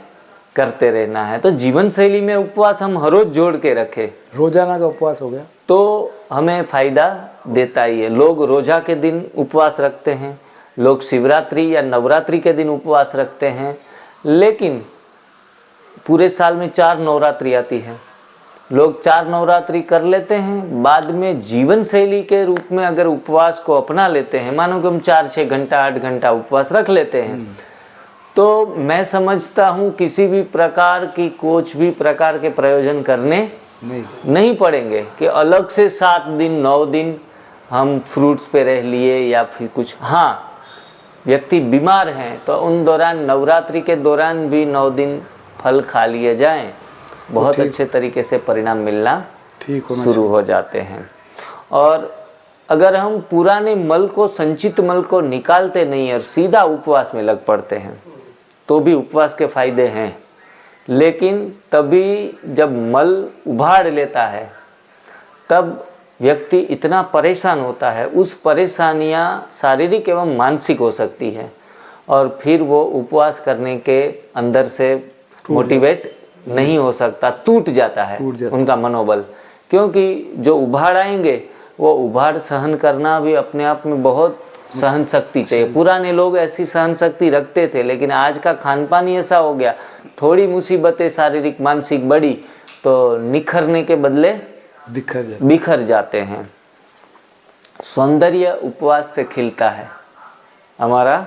करते रहना है। तो जीवन शैली में उपवास हम हर रोज जोड़ के रखें, रोजाना का उपवास हो गया तो हमें फायदा देता ही है। लोग रोजा के दिन उपवास रखते हैं, लोग शिवरात्रि या नवरात्रि के दिन उपवास रखते हैं, लेकिन पूरे साल में 4 नवरात्रि आती है, लोग 4 नवरात्रि कर लेते हैं, बाद में जीवन शैली के रूप में अगर उपवास को अपना लेते हैं, मानो कि हम 4-6 घंटा 8 घंटा उपवास रख लेते हैं, तो मैं समझता हूँ किसी भी प्रकार की कुछ भी प्रकार के प्रयोजन करने नहीं पड़ेंगे कि अलग से 7 दिन 9 दिन हम फ्रूट्स पे रह लिए या फिर कुछ। हाँ, व्यक्ति बीमार हैं तो उन दौरान नवरात्रि के दौरान भी 9 दिन फल खा लिए जाएं, बहुत अच्छे तरीके से परिणाम मिलना शुरू हो जाते हैं। और अगर हम पुराने मल को, संचित मल को निकालते नहीं और सीधा उपवास में लग पड़ते हैं तो भी उपवास के फायदे हैं, लेकिन तभी जब मल उभाड़ लेता है तब व्यक्ति इतना परेशान होता है, उस परेशानियां शारीरिक एवं मानसिक हो सकती है और फिर वो उपवास करने के अंदर से मोटिवेट नहीं हो सकता, टूट जाता है उनका मनोबल। क्योंकि जो उभाड़ आएंगे वो उभाड़ सहन करना भी अपने आप में बहुत सहन शक्ति चाहिए। पुराने लोग ऐसी सहन शक्ति रखते थे, लेकिन आज का खान पान ही ऐसा हो गया, थोड़ी मुसीबतें शारीरिक मानसिक बढ़ी तो निखरने के बदले बिखर जाते हैं। सौंदर्य उपवास से खिलता है, हमारा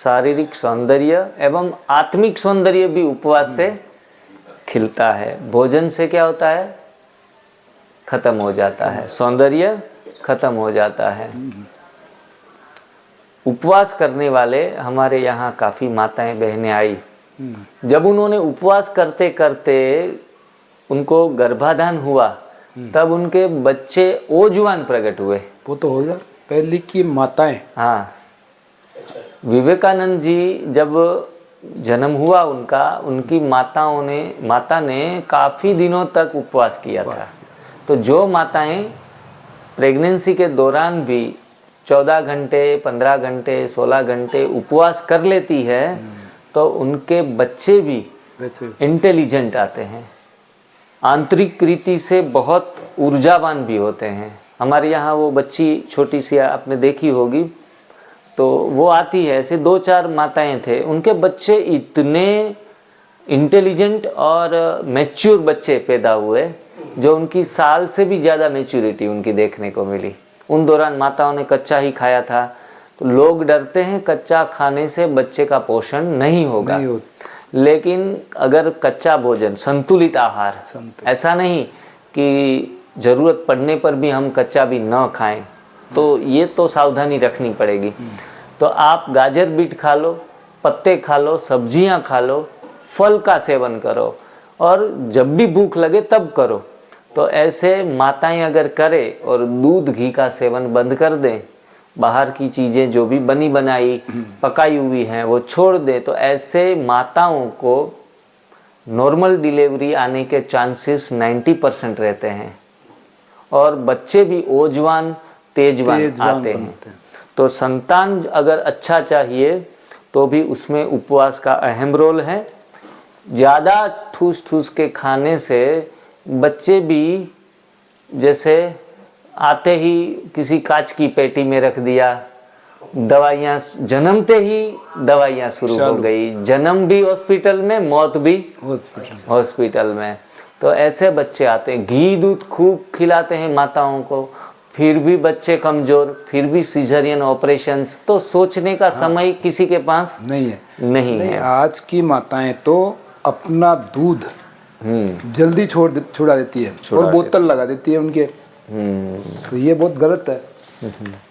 शारीरिक सौंदर्य एवं आत्मिक सौंदर्य भी उपवास से खिलता है। भोजन से क्या होता है? खत्म हो जाता है, सौंदर्य खत्म हो जाता है। उपवास करने वाले हमारे यहाँ काफ़ी माताएं बहनें आई, जब उन्होंने उपवास करते करते उनको गर्भाधान हुआ तब उनके बच्चे ओजवान प्रकट हुए। वो तो हो गया पहले की माताएं। हाँ, विवेकानंद जी जब जन्म हुआ उनका, उनकी माता ने काफ़ी दिनों तक उपवास किया था। तो जो माताएं प्रेगनेंसी के दौरान भी 14 घंटे 15 घंटे 16 घंटे उपवास कर लेती है तो उनके बच्चे भी इंटेलिजेंट आते हैं, आंतरिक रीति से बहुत ऊर्जावान भी होते हैं। हमारे यहाँ वो बच्ची छोटी सी आपने देखी होगी, तो वो आती है, ऐसे 2-4 माताएं थे, उनके बच्चे इतने इंटेलिजेंट और मैच्योर बच्चे पैदा हुए जो उनकी साल से भी ज़्यादा मैच्योरिटी उनकी देखने को मिली। उन दौरान माताओं ने कच्चा ही खाया था, तो लोग डरते हैं कच्चा खाने से बच्चे का पोषण नहीं होगा, लेकिन अगर कच्चा भोजन, संतुलित आहार, ऐसा नहीं कि ज़रूरत पड़ने पर भी हम कच्चा भी न खाएं, तो ये तो सावधानी रखनी पड़ेगी। तो आप गाजर बीट खा लो, पत्ते खा लो, सब्जियां खा लो, फल का सेवन करो और जब भी भूख लगे तब करो। तो ऐसे माताएं अगर करें और दूध घी का सेवन बंद कर दें, बाहर की चीज़ें जो भी बनी बनाई पकाई हुई हैं वो छोड़ दें, तो ऐसे माताओं को नॉर्मल डिलीवरी आने के चांसेस 90% रहते हैं और बच्चे भी ओजवान तेजवान आते हैं। तो संतान अगर अच्छा चाहिए तो भी उसमें उपवास का अहम रोल है। ज़्यादा ठूस ठूस के खाने से बच्चे भी जैसे आते ही किसी कांच की पेटी में रख दिया, दवाइयाँ जन्मते ही दवाइयाँ शुरू हो गई, जन्म भी हॉस्पिटल में, मौत भी हॉस्पिटल में। तो ऐसे बच्चे आते हैं। घी दूध खूब खिलाते हैं माताओं को, फिर भी बच्चे कमज़ोर, फिर भी सिजरियन ऑपरेशंस। तो सोचने का समय किसी के पास नहीं है। आज की माताएं तो अपना दूध जल्दी छुड़ा देती है और बोतल लगा देती है उनके, तो ये बहुत गलत है।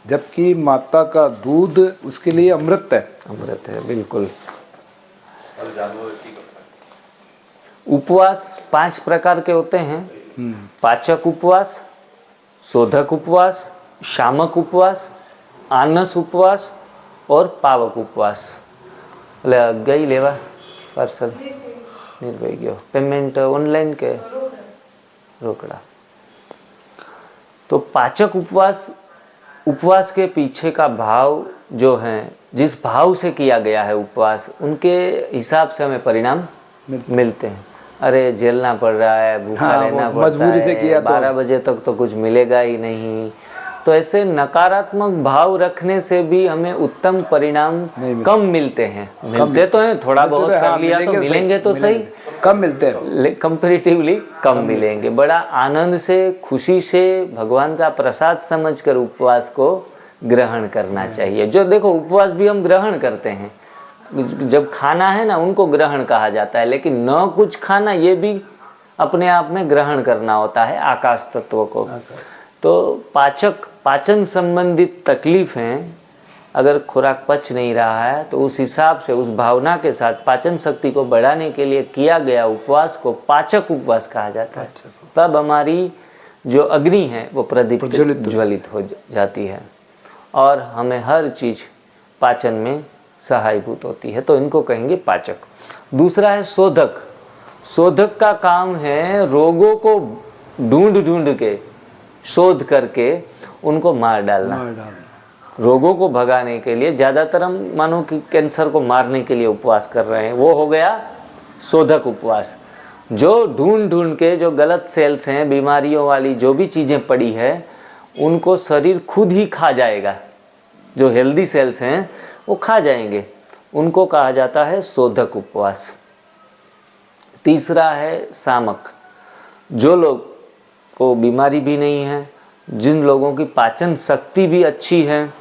जबकि माता का दूध उसके लिए अमृत है। अमृत है, बिल्कुल। उपवास 5 प्रकार के होते हैं। पाचक उपवास, शोधक उपवास, शामक उपवास, आनस उपवास और पावक उपवास। गई लेवा पार्सल निर्भय गयो, पेमेंट ऑनलाइन के रोकड़ा। तो पाचक उपवास के पीछे का भाव जो है, जिस भाव से किया गया है उपवास, उनके हिसाब से हमें परिणाम मिलते हैं। अरे झेलना पड़ रहा है, भूखा रहना पड़ता मजबूरी से किया, 12 बजे तक तो कुछ मिलेगा ही नहीं। तो ऐसे नकारात्मक भाव रखने से भी हमें उत्तम परिणाम कम मिलते हैं। मिलते तो हैं, थोड़ा बहुत कर लिया तो मिलेंगे तो सही, कम मिलते हैं। कंपेरेटिवली कम मिलेंगे। बड़ा आनंद से, खुशी से, भगवान का प्रसाद समझकर उपवास को ग्रहण करना चाहिए। जो देखो उपवास भी हम ग्रहण करते हैं, जब खाना है ना उनको ग्रहण कहा जाता है, लेकिन न कुछ खाना ये भी अपने आप में ग्रहण करना होता है आकाश तत्व को। तो पाचन संबंधित तकलीफें, अगर खुराक पच नहीं रहा है तो उस हिसाब से, उस भावना के साथ पाचन शक्ति को बढ़ाने के लिए किया गया उपवास को पाचक उपवास कहा जाता है। तब हमारी जो अग्नि है वो ज्वलित हो जाती है और हमें हर चीज पाचन में सहायभूत होती है, तो इनको कहेंगे पाचक। दूसरा है शोधक। शोधक का काम है रोगों को ढूंढ के, शोध करके उनको मार डालना। रोगों को भगाने के लिए, ज्यादातर हम मानो कि कैंसर को मारने के लिए उपवास कर रहे हैं, वो हो गया शोधक उपवास। जो ढूंढ के जो गलत सेल्स हैं, बीमारियों वाली जो भी चीजें पड़ी है, उनको शरीर खुद ही खा जाएगा। जो हेल्दी सेल्स हैं वो खा जाएंगे, उनको कहा जाता है शोधक उपवास। तीसरा है सामक। जो लोग को बीमारी भी नहीं है, जिन लोगों की पाचन शक्ति भी अच्छी है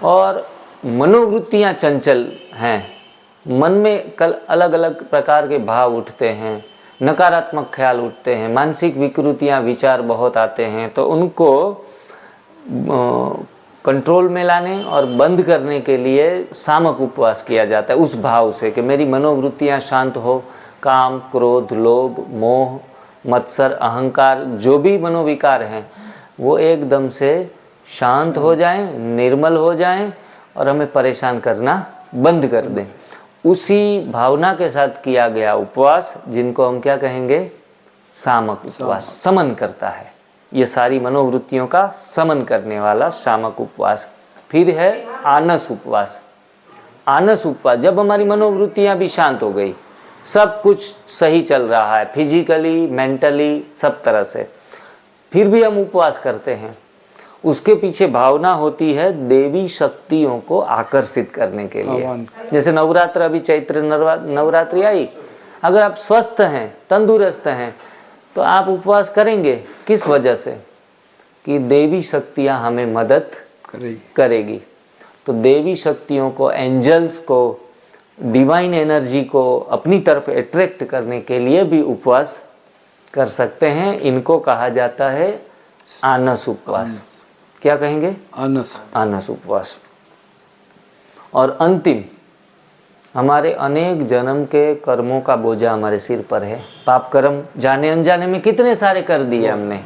और मनोवृत्तियां चंचल हैं, मन में कल अलग अलग प्रकार के भाव उठते हैं, नकारात्मक ख्याल उठते हैं, मानसिक विकृतियां, विचार बहुत आते हैं, तो उनको कंट्रोल में लाने और बंद करने के लिए सामक उपवास किया जाता है। उस भाव से कि मेरी मनोवृत्तियां शांत हो, काम, क्रोध, लोभ, मोह, मत्सर, अहंकार, जो भी मनोविकार हैं वो एकदम से शांत हो जाएं, निर्मल हो जाएं और हमें परेशान करना बंद कर दें। उसी भावना के साथ किया गया उपवास, जिनको हम क्या कहेंगे, सामक उपवास, समन करता है। ये सारी मनोवृत्तियों का समन करने वाला सामक उपवास। फिर है आनस उपवास। आनस उपवास, जब हमारी मनोवृत्तियां भी शांत हो गई, सब कुछ सही चल रहा है, फिजिकली, मेंटली, सब तरह से, फिर भी हम उपवास करते हैं, उसके पीछे भावना होती है देवी शक्तियों को आकर्षित करने के लिए। जैसे नवरात्र, अभी चैत्र नवरात्रि आई, अगर आप स्वस्थ हैं, तंदुरुस्त हैं, तो आप उपवास करेंगे। किस वजह से? कि देवी शक्तियां हमें मदद करेगी। तो देवी शक्तियों को, एंजल्स को, डिवाइन एनर्जी को अपनी तरफ अट्रैक्ट करने के लिए भी उपवास कर सकते हैं। इनको कहा जाता है आनस उपवास। क्या कहेंगे? आनस उपवास। और अंतिम, हमारे अनेक जन्म के कर्मों का बोझा हमारे सिर पर है। पाप कर्म जाने अनजाने में कितने सारे कर दिए हमने,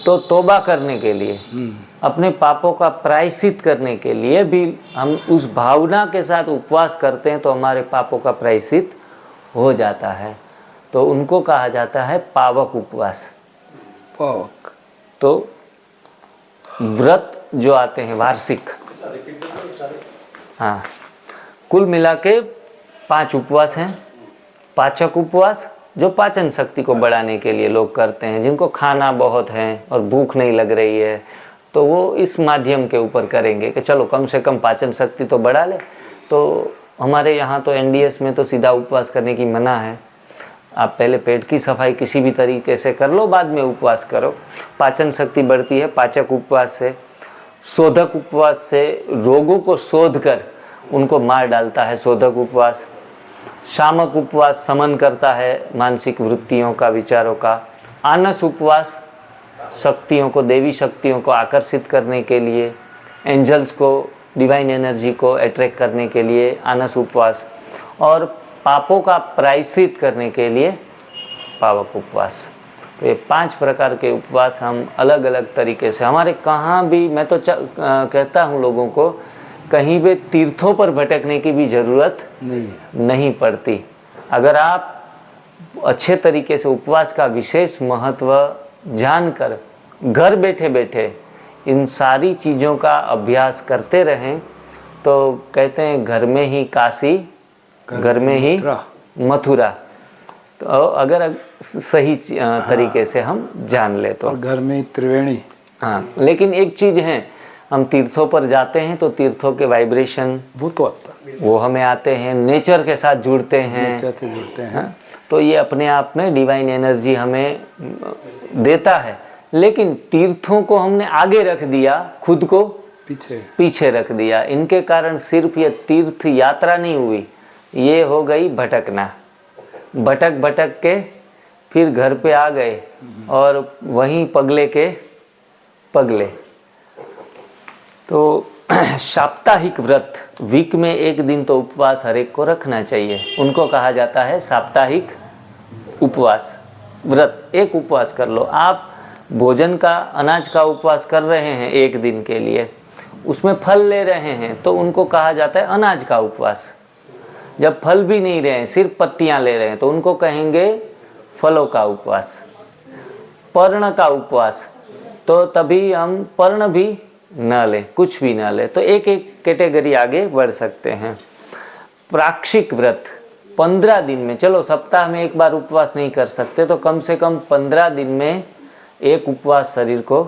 तो तौबा करने के लिए, अपने पापों का प्रायश्चित करने के लिए भी हम उस भावना के साथ उपवास करते हैं, तो हमारे पापों का प्रायश्चित हो जाता है। तो उनको कहा जाता है पावक उपवास। पावक। तो व्रत जो आते हैं वार्षिक, हाँ, कुल मिला के 5 उपवास हैं। पाचक उपवास, जो पाचन शक्ति को बढ़ाने के लिए लोग करते हैं, जिनको खाना बहुत है और भूख नहीं लग रही है, तो वो इस माध्यम के ऊपर करेंगे कि चलो कम से कम पाचन शक्ति तो बढ़ा ले। तो हमारे यहाँ तो एनडीएस में तो सीधा उपवास करने की मना है। आप पहले पेट की सफाई किसी भी तरीके से कर लो, बाद में उपवास करो। पाचन शक्ति बढ़ती है पाचक उपवास से। शोधक उपवास से रोगों को शोध कर उनको मार डालता है शोधक उपवास। शामक उपवास समन करता है मानसिक वृत्तियों का, विचारों का। आनस उपवास शक्तियों को, देवी शक्तियों को आकर्षित करने के लिए, एंजल्स को, डिवाइन एनर्जी को अट्रैक्ट करने के लिए आनस उपवास। और पापों का प्रायश्चित करने के लिए पावक उपवास। तो ये 5 प्रकार के उपवास हम अलग अलग तरीके से, हमारे कहाँ भी, मैं तो कहता हूँ लोगों को, कहीं भी तीर्थों पर भटकने की भी ज़रूरत नहीं पड़ती। अगर आप अच्छे तरीके से उपवास का विशेष महत्व जानकर घर बैठे बैठे इन सारी चीज़ों का अभ्यास करते रहें, तो कहते हैं घर में ही काशी, घर में ही मथुरा। तो अगर सही तरीके से हम जान ले तो, और घर में ही त्रिवेणी। हाँ, लेकिन एक चीज़ है, हम तीर्थों पर जाते हैं तो तीर्थों के वाइब्रेशन वो तो आता है, वो हमें आते हैं, नेचर के साथ जुड़ते हैं, नेचर से जुड़ते हैं। हाँ? तो ये अपने आप में डिवाइन एनर्जी हमें देता है। लेकिन तीर्थों को हमने आगे रख दिया, खुद को पीछे रख दिया। इनके कारण सिर्फ ये तीर्थ यात्रा नहीं हुई, ये हो गई भटकना। भटक भटक के फिर घर पे आ गए और वहीं पगले के पगले। तो साप्ताहिक व्रत, वीक में एक दिन तो उपवास हर एक को रखना चाहिए। उनको कहा जाता है साप्ताहिक उपवास व्रत। एक उपवास कर लो आप, भोजन का, अनाज का उपवास कर रहे हैं एक दिन के लिए, उसमें फल ले रहे हैं तो उनको कहा जाता है अनाज का उपवास। जब फल भी नहीं रहे हैं, सिर्फ पत्तियां ले रहे हैं, तो उनको कहेंगे फलों का उपवास। पर्ण का उपवास, तो तभी हम पर्ण भी न ले, कुछ भी न ले, तो एक एक कैटेगरी आगे बढ़ सकते हैं। प्राक्षिक व्रत 15 दिन में, चलो सप्ताह में एक बार उपवास नहीं कर सकते तो कम से कम 15 दिन में एक उपवास शरीर को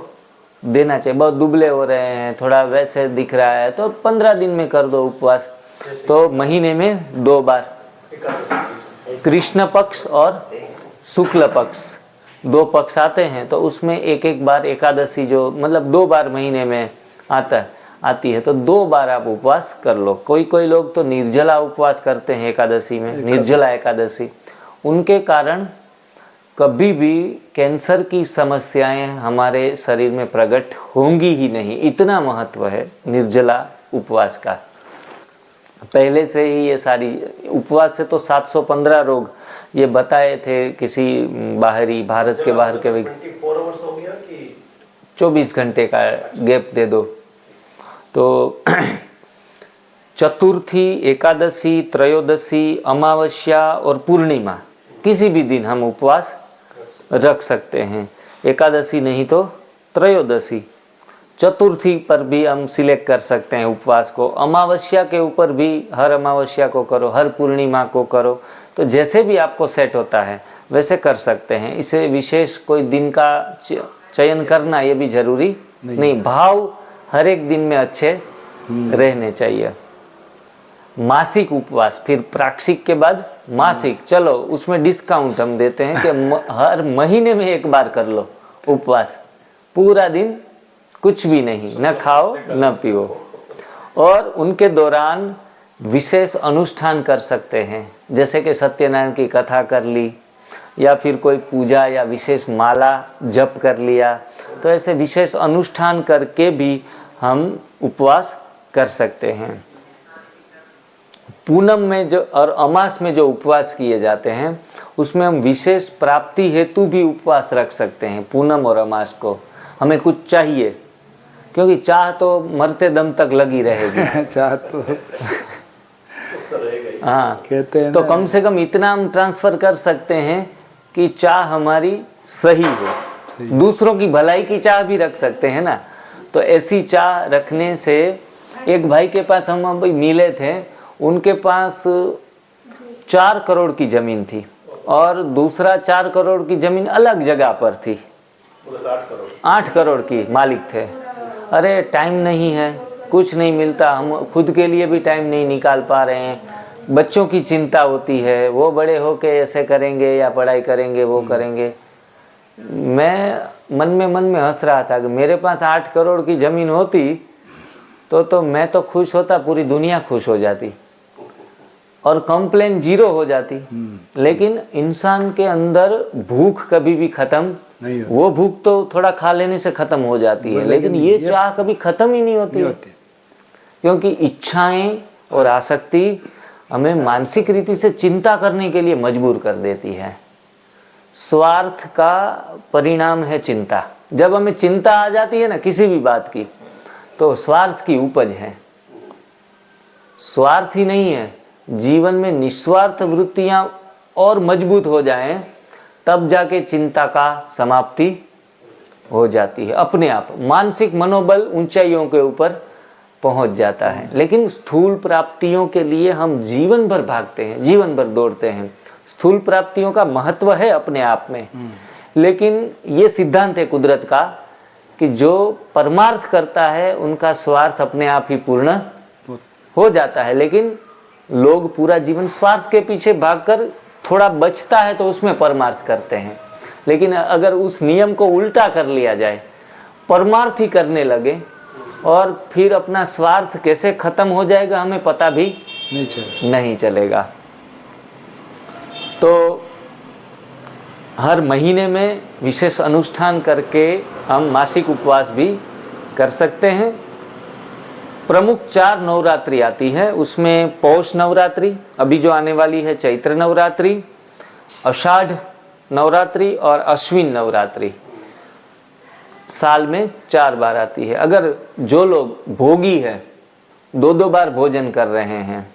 देना चाहिए। बहुत दुबले हो रहे हैं, थोड़ा वैसे दिख रहा है, तो 15 दिन में कर दो उपवास। तो महीने में 2 बार, कृष्ण पक्ष और शुक्ल पक्ष, 2 पक्ष आते हैं, तो उसमें एक एक बार एकादशी, जो मतलब 2 बार महीने में आती है, तो 2 बार आप उपवास कर लो। कोई कोई लोग तो निर्जला उपवास करते हैं एकादशी में, निर्जला एकादशी। उनके कारण कभी भी कैंसर की समस्याएं हमारे शरीर में प्रकट होंगी ही नहीं, इतना महत्व है निर्जला उपवास का। पहले से ही ये सारी उपवास से तो 715 रोग ये बताए थे किसी बाहरी, भारत के बाहर के, 24 घंटे का गैप दे दो। तो चतुर्थी, एकादशी, त्रयोदशी, अमावस्या और पूर्णिमा, किसी भी दिन हम उपवास रख सकते हैं। एकादशी नहीं तो त्रयोदशी, चतुर्थी पर भी हम सिलेक्ट कर सकते हैं उपवास को। अमावस्या के ऊपर भी हर अमावस्या को करो, हर पूर्णिमा को करो, तो जैसे भी आपको सेट होता है वैसे कर सकते हैं। इसे विशेष कोई दिन का चयन करना ये भी जरूरी नहीं। भाव हर एक दिन में अच्छे रहने चाहिए। मासिक उपवास, फिर प्राक्षिक के बाद मासिक, चलो उसमें डिस्काउंट हम देते हैं कि हर महीने में एक बार कर लो उपवास, पूरा दिन कुछ भी नहीं, न खाओ न पियो। और उनके दौरान विशेष अनुष्ठान कर सकते हैं, जैसे कि सत्यनारायण की कथा कर ली, या फिर कोई पूजा या विशेष माला जप कर लिया। तो ऐसे विशेष अनुष्ठान करके भी हम उपवास कर सकते हैं। पूनम में जो और अमास में जो उपवास किए जाते हैं, उसमें हम विशेष प्राप्ति हेतु भी उपवास रख सकते हैं। पूनम और अमास को हमें कुछ चाहिए, क्योंकि चाह तो मरते दम तक लगी रहेगी। चाह तो हाँ, कहते हैं तो कम से कम इतना हम ट्रांसफर कर सकते हैं कि चाह हमारी सही हो। दूसरों की भलाई की चाह भी रख सकते हैं ना। तो ऐसी चाह रखने से, एक भाई के पास हम अभी मिले थे, उनके पास 4 करोड़ की जमीन थी और दूसरा 4 करोड़ की जमीन अलग जगह पर थी। 8 करोड़ की मालिक थे। अरे टाइम नहीं है, कुछ नहीं मिलता, हम खुद के लिए भी टाइम नहीं निकाल पा रहे हैं, बच्चों की चिंता होती है, वो बड़े होके ऐसे करेंगे या पढ़ाई करेंगे, वो करेंगे। मैं मन में हंस रहा था कि मेरे पास 8 करोड़ की जमीन होती तो मैं तो खुश होता, पूरी दुनिया खुश हो जाती और कंप्लेन 0 हो जाती। लेकिन इंसान के अंदर भूख कभी भी खत्म नहीं होती। वो भूख तो थोड़ा खा लेने से खत्म हो जाती है, लेकिन ये चाह कभी खत्म ही नहीं होती। क्योंकि इच्छाएं और आसक्ति हमें मानसिक रीति से चिंता करने के लिए मजबूर कर देती है। स्वार्थ का परिणाम है चिंता। जब हमें चिंता आ जाती है ना किसी भी बात की, तो स्वार्थ की उपज है। स्वार्थ ही नहीं है, जीवन में निस्वार्थ वृत्तियां और मजबूत हो जाएं, तब जाके चिंता का समाप्ति हो जाती है। अपने आप मानसिक मनोबल ऊंचाइयों के ऊपर पहुंच जाता है। लेकिन स्थूल प्राप्तियों के लिए हम जीवन भर भागते हैं, जीवन भर दौड़ते हैं। स्थूल प्राप्तियों का महत्व है अपने आप में, लेकिन ये सिद्धांत है कुदरत का कि जो परमार्थ करता है उनका स्वार्थ अपने आप ही पूर्ण हो जाता है। लेकिन लोग पूरा जीवन स्वार्थ के पीछे भागकर थोड़ा बचता है तो उसमें परमार्थ करते हैं। लेकिन अगर उस नियम को उल्टा कर लिया जाए, परमार्थ ही करने लगे, और फिर अपना स्वार्थ कैसे खत्म हो जाएगा हमें पता भी नहीं चलेगा। तो हर महीने में विशेष अनुष्ठान करके हम मासिक उपवास भी कर सकते हैं। प्रमुख 4 नवरात्रि आती है, उसमें पौष नवरात्रि, अभी जो आने वाली है चैत्र नवरात्रि, आषाढ़ नवरात्रि और अश्विन नवरात्रि। साल में 4 बार आती है। अगर जो लोग भोगी है 2-2 बार भोजन कर रहे हैं,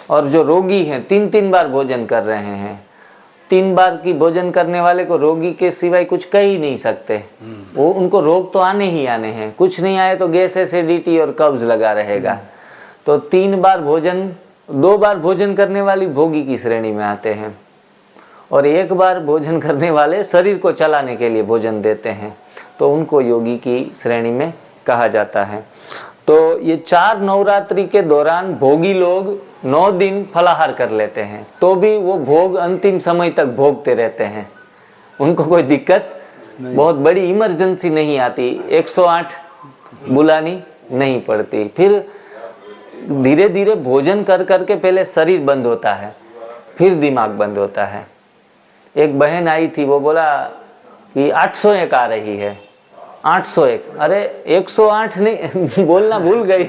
और जो रोगी हैं 3-3 बार भोजन कर रहे हैं, 3 बार की भोजन करने वाले को रोगी के सिवाय कुछ कह ही नहीं सकते। वो उनको रोग तो आने ही आने हैं, कुछ नहीं आए तो गैस, एसिडिटी और कब्ज लगा रहेगा। तो 3 बार भोजन, 2 बार भोजन करने वाली भोगी की श्रेणी में आते हैं, और 1 बार भोजन करने वाले शरीर को चलाने के लिए भोजन देते हैं, तो उनको योगी की श्रेणी में कहा जाता है। तो ये 4 नवरात्रि के दौरान भोगी लोग 9 दिन फलाहार कर लेते हैं, तो भी वो भोग अंतिम समय तक भोगते रहते हैं, उनको कोई दिक्कत, बहुत बड़ी इमरजेंसी नहीं आती, 108 बुलानी नहीं पड़ती। फिर धीरे धीरे भोजन कर करके पहले शरीर बंद होता है, फिर दिमाग बंद होता है। एक बहन आई थी, वो बोला कि 801 आ रही है। 801, अरे 108 नहीं बोलना भूल गई,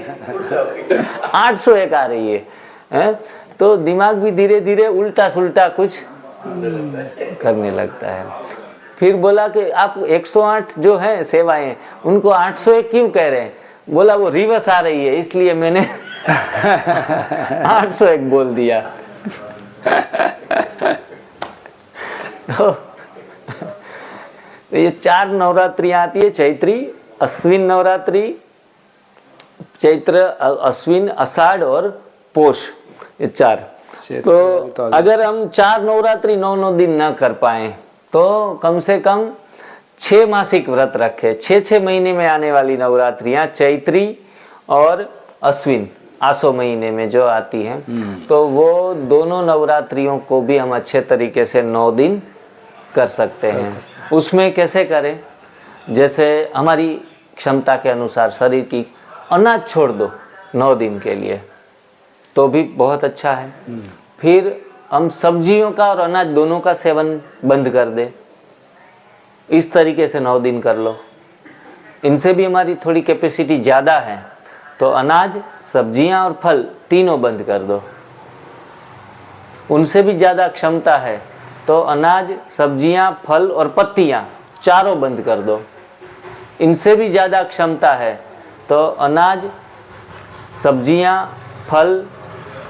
801 आ रही है। तो दिमाग भी धीरे धीरे उल्टा सुल्टा कुछ करने लगता है। फिर बोला कि आप 108 जो है सेवाएं, उनको 801 क्यों कह रहे हैं? बोला वो रिवर्स आ रही है, इसलिए मैंने 801 बोल दिया। तो ये 4 नवरात्रियां आती है, चैत्री, अश्विन नवरात्रि, चैत्र, अश्विन, आषाढ़ और पोष, ये 4। तो अगर हम 4 नवरात्रि 9 दिन न कर पाए तो कम से कम 6 मासिक व्रत रखे। 6 महीने में आने वाली नवरात्रियां चैत्री और अश्विन, आसो महीने में जो आती हैं, तो वो दोनों नवरात्रियों को भी हम अच्छे तरीके से 9 दिन कर सकते हैं। उसमें कैसे करें? जैसे हमारी क्षमता के अनुसार शरीर की अनाज छोड़ दो 9 दिन के लिए, तो भी बहुत अच्छा है। फिर हम सब्जियों का और अनाज दोनों का सेवन बंद कर दे, इस तरीके से 9 दिन कर लो। इनसे भी हमारी थोड़ी कैपेसिटी ज़्यादा है, तो अनाज, सब्जियां और फल तीनों बंद कर दो। उनसे भी ज़्यादा क्षमता है तो अनाज, सब्जियां, फल और पत्तियां चारों बंद कर दो। इनसे भी ज़्यादा क्षमता है तो अनाज, सब्जियां, फल,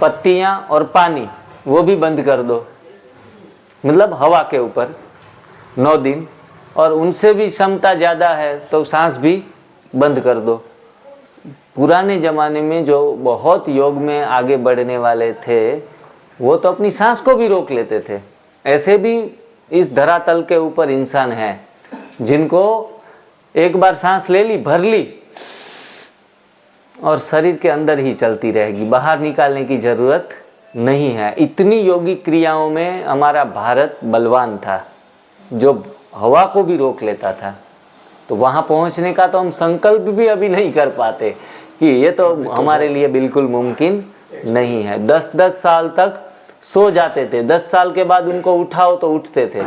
पत्तियां और पानी वो भी बंद कर दो, मतलब हवा के ऊपर 9 दिन। और उनसे भी क्षमता ज़्यादा है तो सांस भी बंद कर दो। पुराने ज़माने में जो बहुत योग में आगे बढ़ने वाले थे, वो तो अपनी सांस को भी रोक लेते थे। ऐसे भी इस धरातल के ऊपर इंसान हैं जिनको एक बार सांस ले ली, भर ली, और शरीर के अंदर ही चलती रहेगी, बाहर निकालने की जरूरत नहीं है। इतनी योगिक क्रियाओं में हमारा भारत बलवान था, जो हवा को भी रोक लेता था। तो वहां पहुंचने का तो हम संकल्प भी अभी नहीं कर पाते कि ये तो हमारे लिए बिल्कुल मुमकिन नहीं है। 10-10 साल तक सो जाते थे, 10 साल के बाद उनको उठाओ तो उठते थे,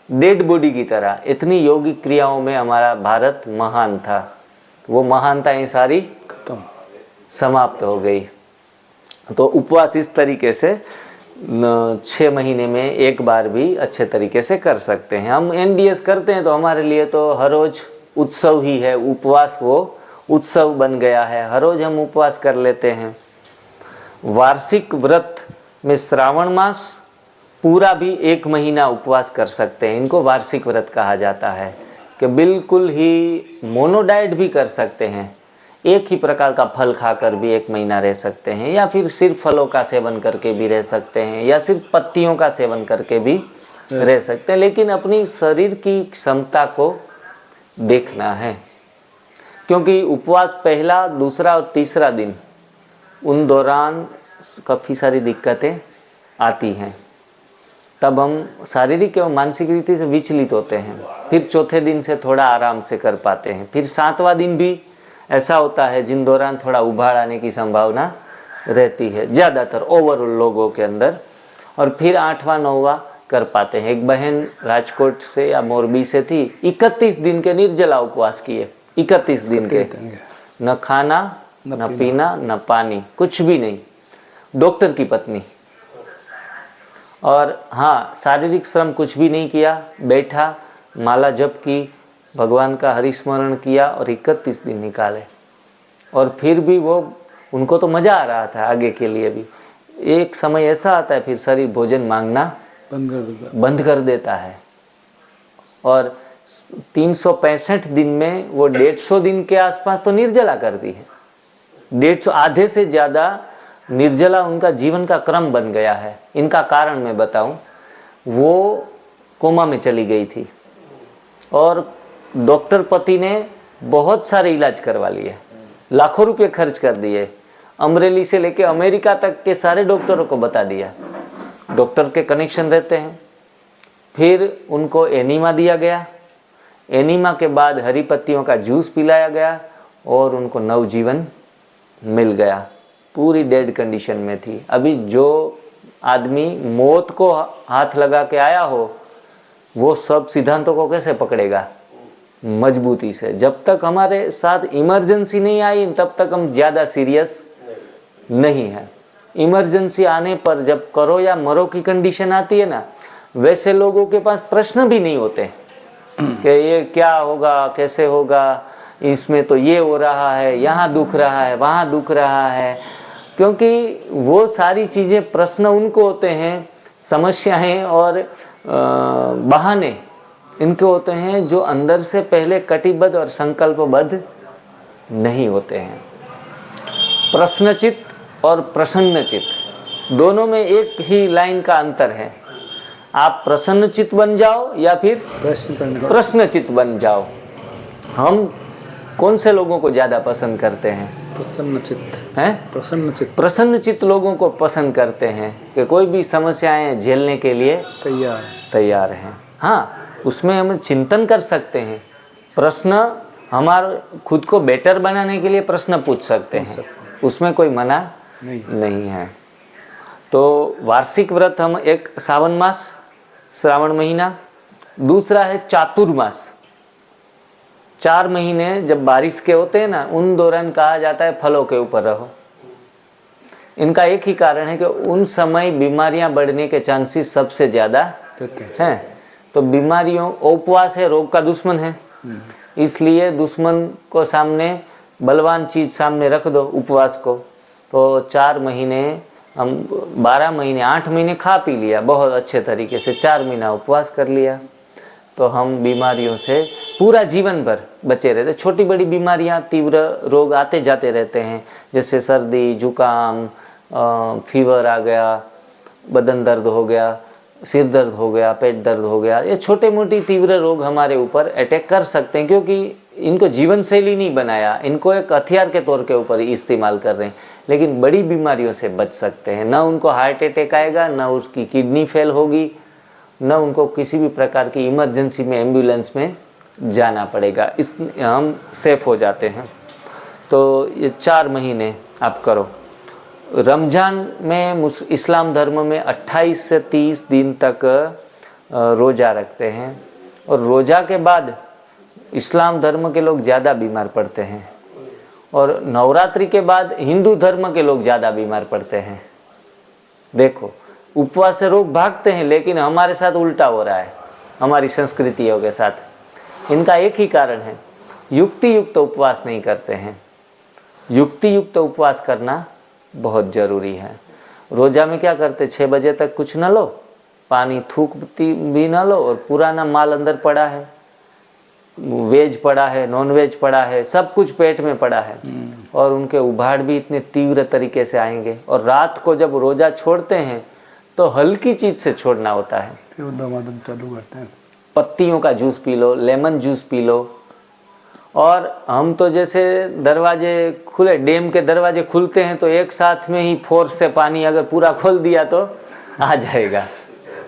डेड बॉडी की तरह। इतनी योगिक क्रियाओं में हमारा भारत महान था। वो महानताएं सारी समाप्त हो गई। तो उपवास इस तरीके से 6 महीने में एक बार भी अच्छे तरीके से कर सकते हैं। हम NDS करते हैं तो हमारे लिए तो हर रोज उत्सव ही है। उपवास वो उत्सव बन गया है, हर रोज हम उपवास कर लेते हैं। वार्षिक व्रत में श्रावण मास पूरा भी 1 महीना उपवास कर सकते हैं। इनको वार्षिक व्रत कहा जाता है कि बिल्कुल ही मोनोडाइट भी कर सकते हैं, एक ही प्रकार का फल खाकर भी 1 महीना रह सकते हैं, या फिर सिर्फ फलों का सेवन करके भी रह सकते हैं, या सिर्फ पत्तियों का सेवन करके भी रह सकते हैं। लेकिन अपनी शरीर की क्षमता को देखना है, क्योंकि उपवास पहला, दूसरा और तीसरा दिन, उन दौरान काफ़ी सारी दिक्कतें आती हैं। तब हम शारीरिक एवं मानसिक रीति से विचलित होते हैं। फिर चौथे दिन से थोड़ा आराम से कर पाते हैं। फिर 7वां दिन भी ऐसा होता है जिन दौरान थोड़ा उभाड़ आने की संभावना रहती है ज़्यादातर ओवरऑल लोगों के अंदर। और फिर 8वां 9वां कर पाते हैं। एक बहन राजकोट से या मोरबी से थी, 31 दिन के निर्जला उपवास किए, 31 दिन के, न खाना न पीना न पानी, कुछ भी नहीं, डॉक्टर की पत्नी। और हाँ, शारीरिक श्रम कुछ भी नहीं किया, बैठा, माला जप की, भगवान का हरिस्मरण किया और 31 दिन निकाले। और फिर भी वो, उनको तो मज़ा आ रहा था आगे के लिए भी। एक समय ऐसा आता है फिर शरीर भोजन मांगना बंद कर देता है। और 365 दिन में वो 150 दिन के आसपास तो निर्जला करती है। 150, आधे से ज़्यादा निर्जला उनका जीवन का क्रम बन गया है। इनका कारण मैं बताऊं, वो कोमा में चली गई थी और डॉक्टर पति ने बहुत सारे इलाज करवा लिए, लाखों रुपए खर्च कर दिए, अमरेली से लेके अमेरिका तक के सारे डॉक्टरों को बता दिया, डॉक्टर के कनेक्शन रहते हैं। फिर उनको एनीमा दिया गया, एनीमा के बाद हरी पत्तियों का जूस पिलाया गया और उनको नवजीवन मिल गया। पूरी डेड कंडीशन में थी। अभी जो आदमी मौत को हाथ लगा के आया हो, वो सब सिद्धांतों को कैसे पकड़ेगा? मजबूती से। जब तक हमारे साथ इमरजेंसी नहीं आई तब तक हम ज़्यादा सीरियस नहीं है। इमरजेंसी आने पर जब करो या मरो की कंडीशन आती है ना, वैसे लोगों के पास प्रश्न भी नहीं होते कि ये क्या होगा, कैसे होगा, इसमें तो ये हो रहा है, यहाँ दुख रहा है, वहाँ दुख रहा है, क्योंकि वो सारी चीज़ें प्रश्न उनको होते हैं, समस्याएं और बहाने इनके होते हैं जो अंदर से पहले कटिबद्ध और संकल्पबद्ध नहीं होते हैं। प्रश्नचित और प्रसन्नचित दोनों में एक ही लाइन का अंतर है। आप प्रसन्नचित बन जाओ या फिर प्रश्नचित बन जाओ। हम कौन से लोगों को ज्यादा पसंद करते हैं? प्रसन्नचित हैं? प्रसन्नचित लोगों को पसंद करते हैं कि कोई भी समस्याएं झेलने के लिए तैयार हैं। हाँ, उसमें हम चिंतन कर सकते हैं। प्रश्न हमारे खुद को बेटर बनाने के लिए प्रश्न पूछ सकते हैं, उसमें कोई मना नहीं है। तो वार्षिक व्रत हम, एक सावन मास, श्रावण महीना, दूसरा है चातुर्मास। 4 महीने जब बारिश के होते हैं ना, उन दौरान कहा जाता है फलों के ऊपर रहो। इनका एक ही कारण है कि उन समय बीमारियां बढ़ने के चांसेस सबसे ज्यादा हैं। तो बीमारियों, उपवास है रोग का दुश्मन है, इसलिए दुश्मन को सामने, बलवान चीज सामने रख दो उपवास को। तो 4 महीने हम, 12 महीने, 8 महीने खा पी लिया बहुत अच्छे तरीके से, 4 महीना उपवास कर लिया, तो हम बीमारियों से पूरा जीवन भर बचे रहते। छोटी बड़ी बीमारियां, तीव्र रोग आते जाते रहते हैं, जैसे सर्दी, जुकाम, फीवर आ गया, बदन दर्द हो गया, सिर दर्द हो गया, पेट दर्द हो गया, ये छोटे मोटी तीव्र रोग हमारे ऊपर अटैक कर सकते हैं, क्योंकि इनको जीवन शैली नहीं बनाया, इनको एक हथियार के तौर के ऊपर इस्तेमाल कर रहे हैं। लेकिन बड़ी बीमारियों से बच सकते हैं। न उनको हार्ट अटैक आएगा, न उसकी किडनी फेल होगी, न उनको किसी भी प्रकार की इमरजेंसी में एम्बुलेंस में जाना पड़ेगा, इस हम सेफ हो जाते हैं। तो ये 4 महीने आप करो। रमज़ान में इस्लाम धर्म में 28 से 30 दिन तक रोज़ा रखते हैं, और रोज़ा के बाद इस्लाम धर्म के लोग ज़्यादा बीमार पड़ते हैं, और नवरात्रि के बाद हिंदू धर्म के लोग ज़्यादा बीमार पड़ते हैं। देखो, उपवास से रोग भागते हैं, लेकिन हमारे साथ उल्टा हो रहा है, हमारी संस्कृतियों के साथ। इनका एक ही कारण है, युक्ति युक्त उपवास नहीं करते हैं। युक्ति युक्त उपवास करना बहुत ज़रूरी है। रोज़ा में क्या करते, 6 बजे तक कुछ न लो, पानी थूकती भी न लो, और पुराना माल अंदर पड़ा है, वेज पड़ा है, नॉन वेज पड़ा है, सब कुछ पेट में पड़ा है, और उनके उभाड़ भी इतने तीव्र तरीके से आएंगे। और रात को जब रोज़ा छोड़ते हैं तो हल्की चीज़ से छोड़ना होता है। चालू करते हैं, पत्तियों का juice P low, lemon juice P low. और हम तो जैसे दरवाजे खुले, डैम के दरवाजे खुलते हैं तो एक साथ में ही फोर्स से पानी अगर पूरा खोल दिया तो आ जाएगा,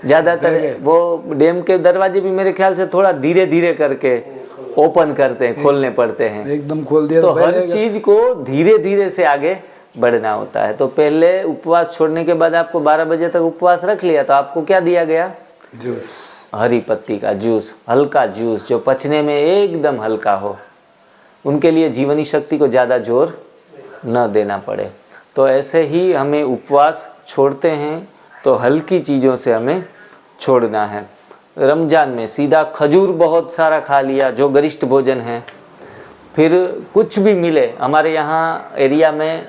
ज्यादातर वो डैम के दरवाजे भी मेरे ख्याल से थोड़ा धीरे धीरे करके ओपन करते हैं, खोलने पड़ते हैं। एकदम खोल दिया तो हर पहले चीज को धीरे धीरे से आगे बढ़ना होता है। तो पहले उपवास छोड़ने के बाद आपको 12 बजे तक उपवास रख लिया, तो आपको क्या दिया गया? जूस, हरी पत्ती का जूस, हल्का जूस जो पचने में एकदम हल्का हो, उनके लिए जीवनी शक्ति को ज़्यादा जोर न देना पड़े। तो ऐसे ही हमें उपवास छोड़ते हैं तो हल्की चीज़ों से हमें छोड़ना है। रमज़ान में सीधा खजूर बहुत सारा खा लिया जो गरिष्ठ भोजन है, फिर कुछ भी मिले। हमारे यहाँ एरिया में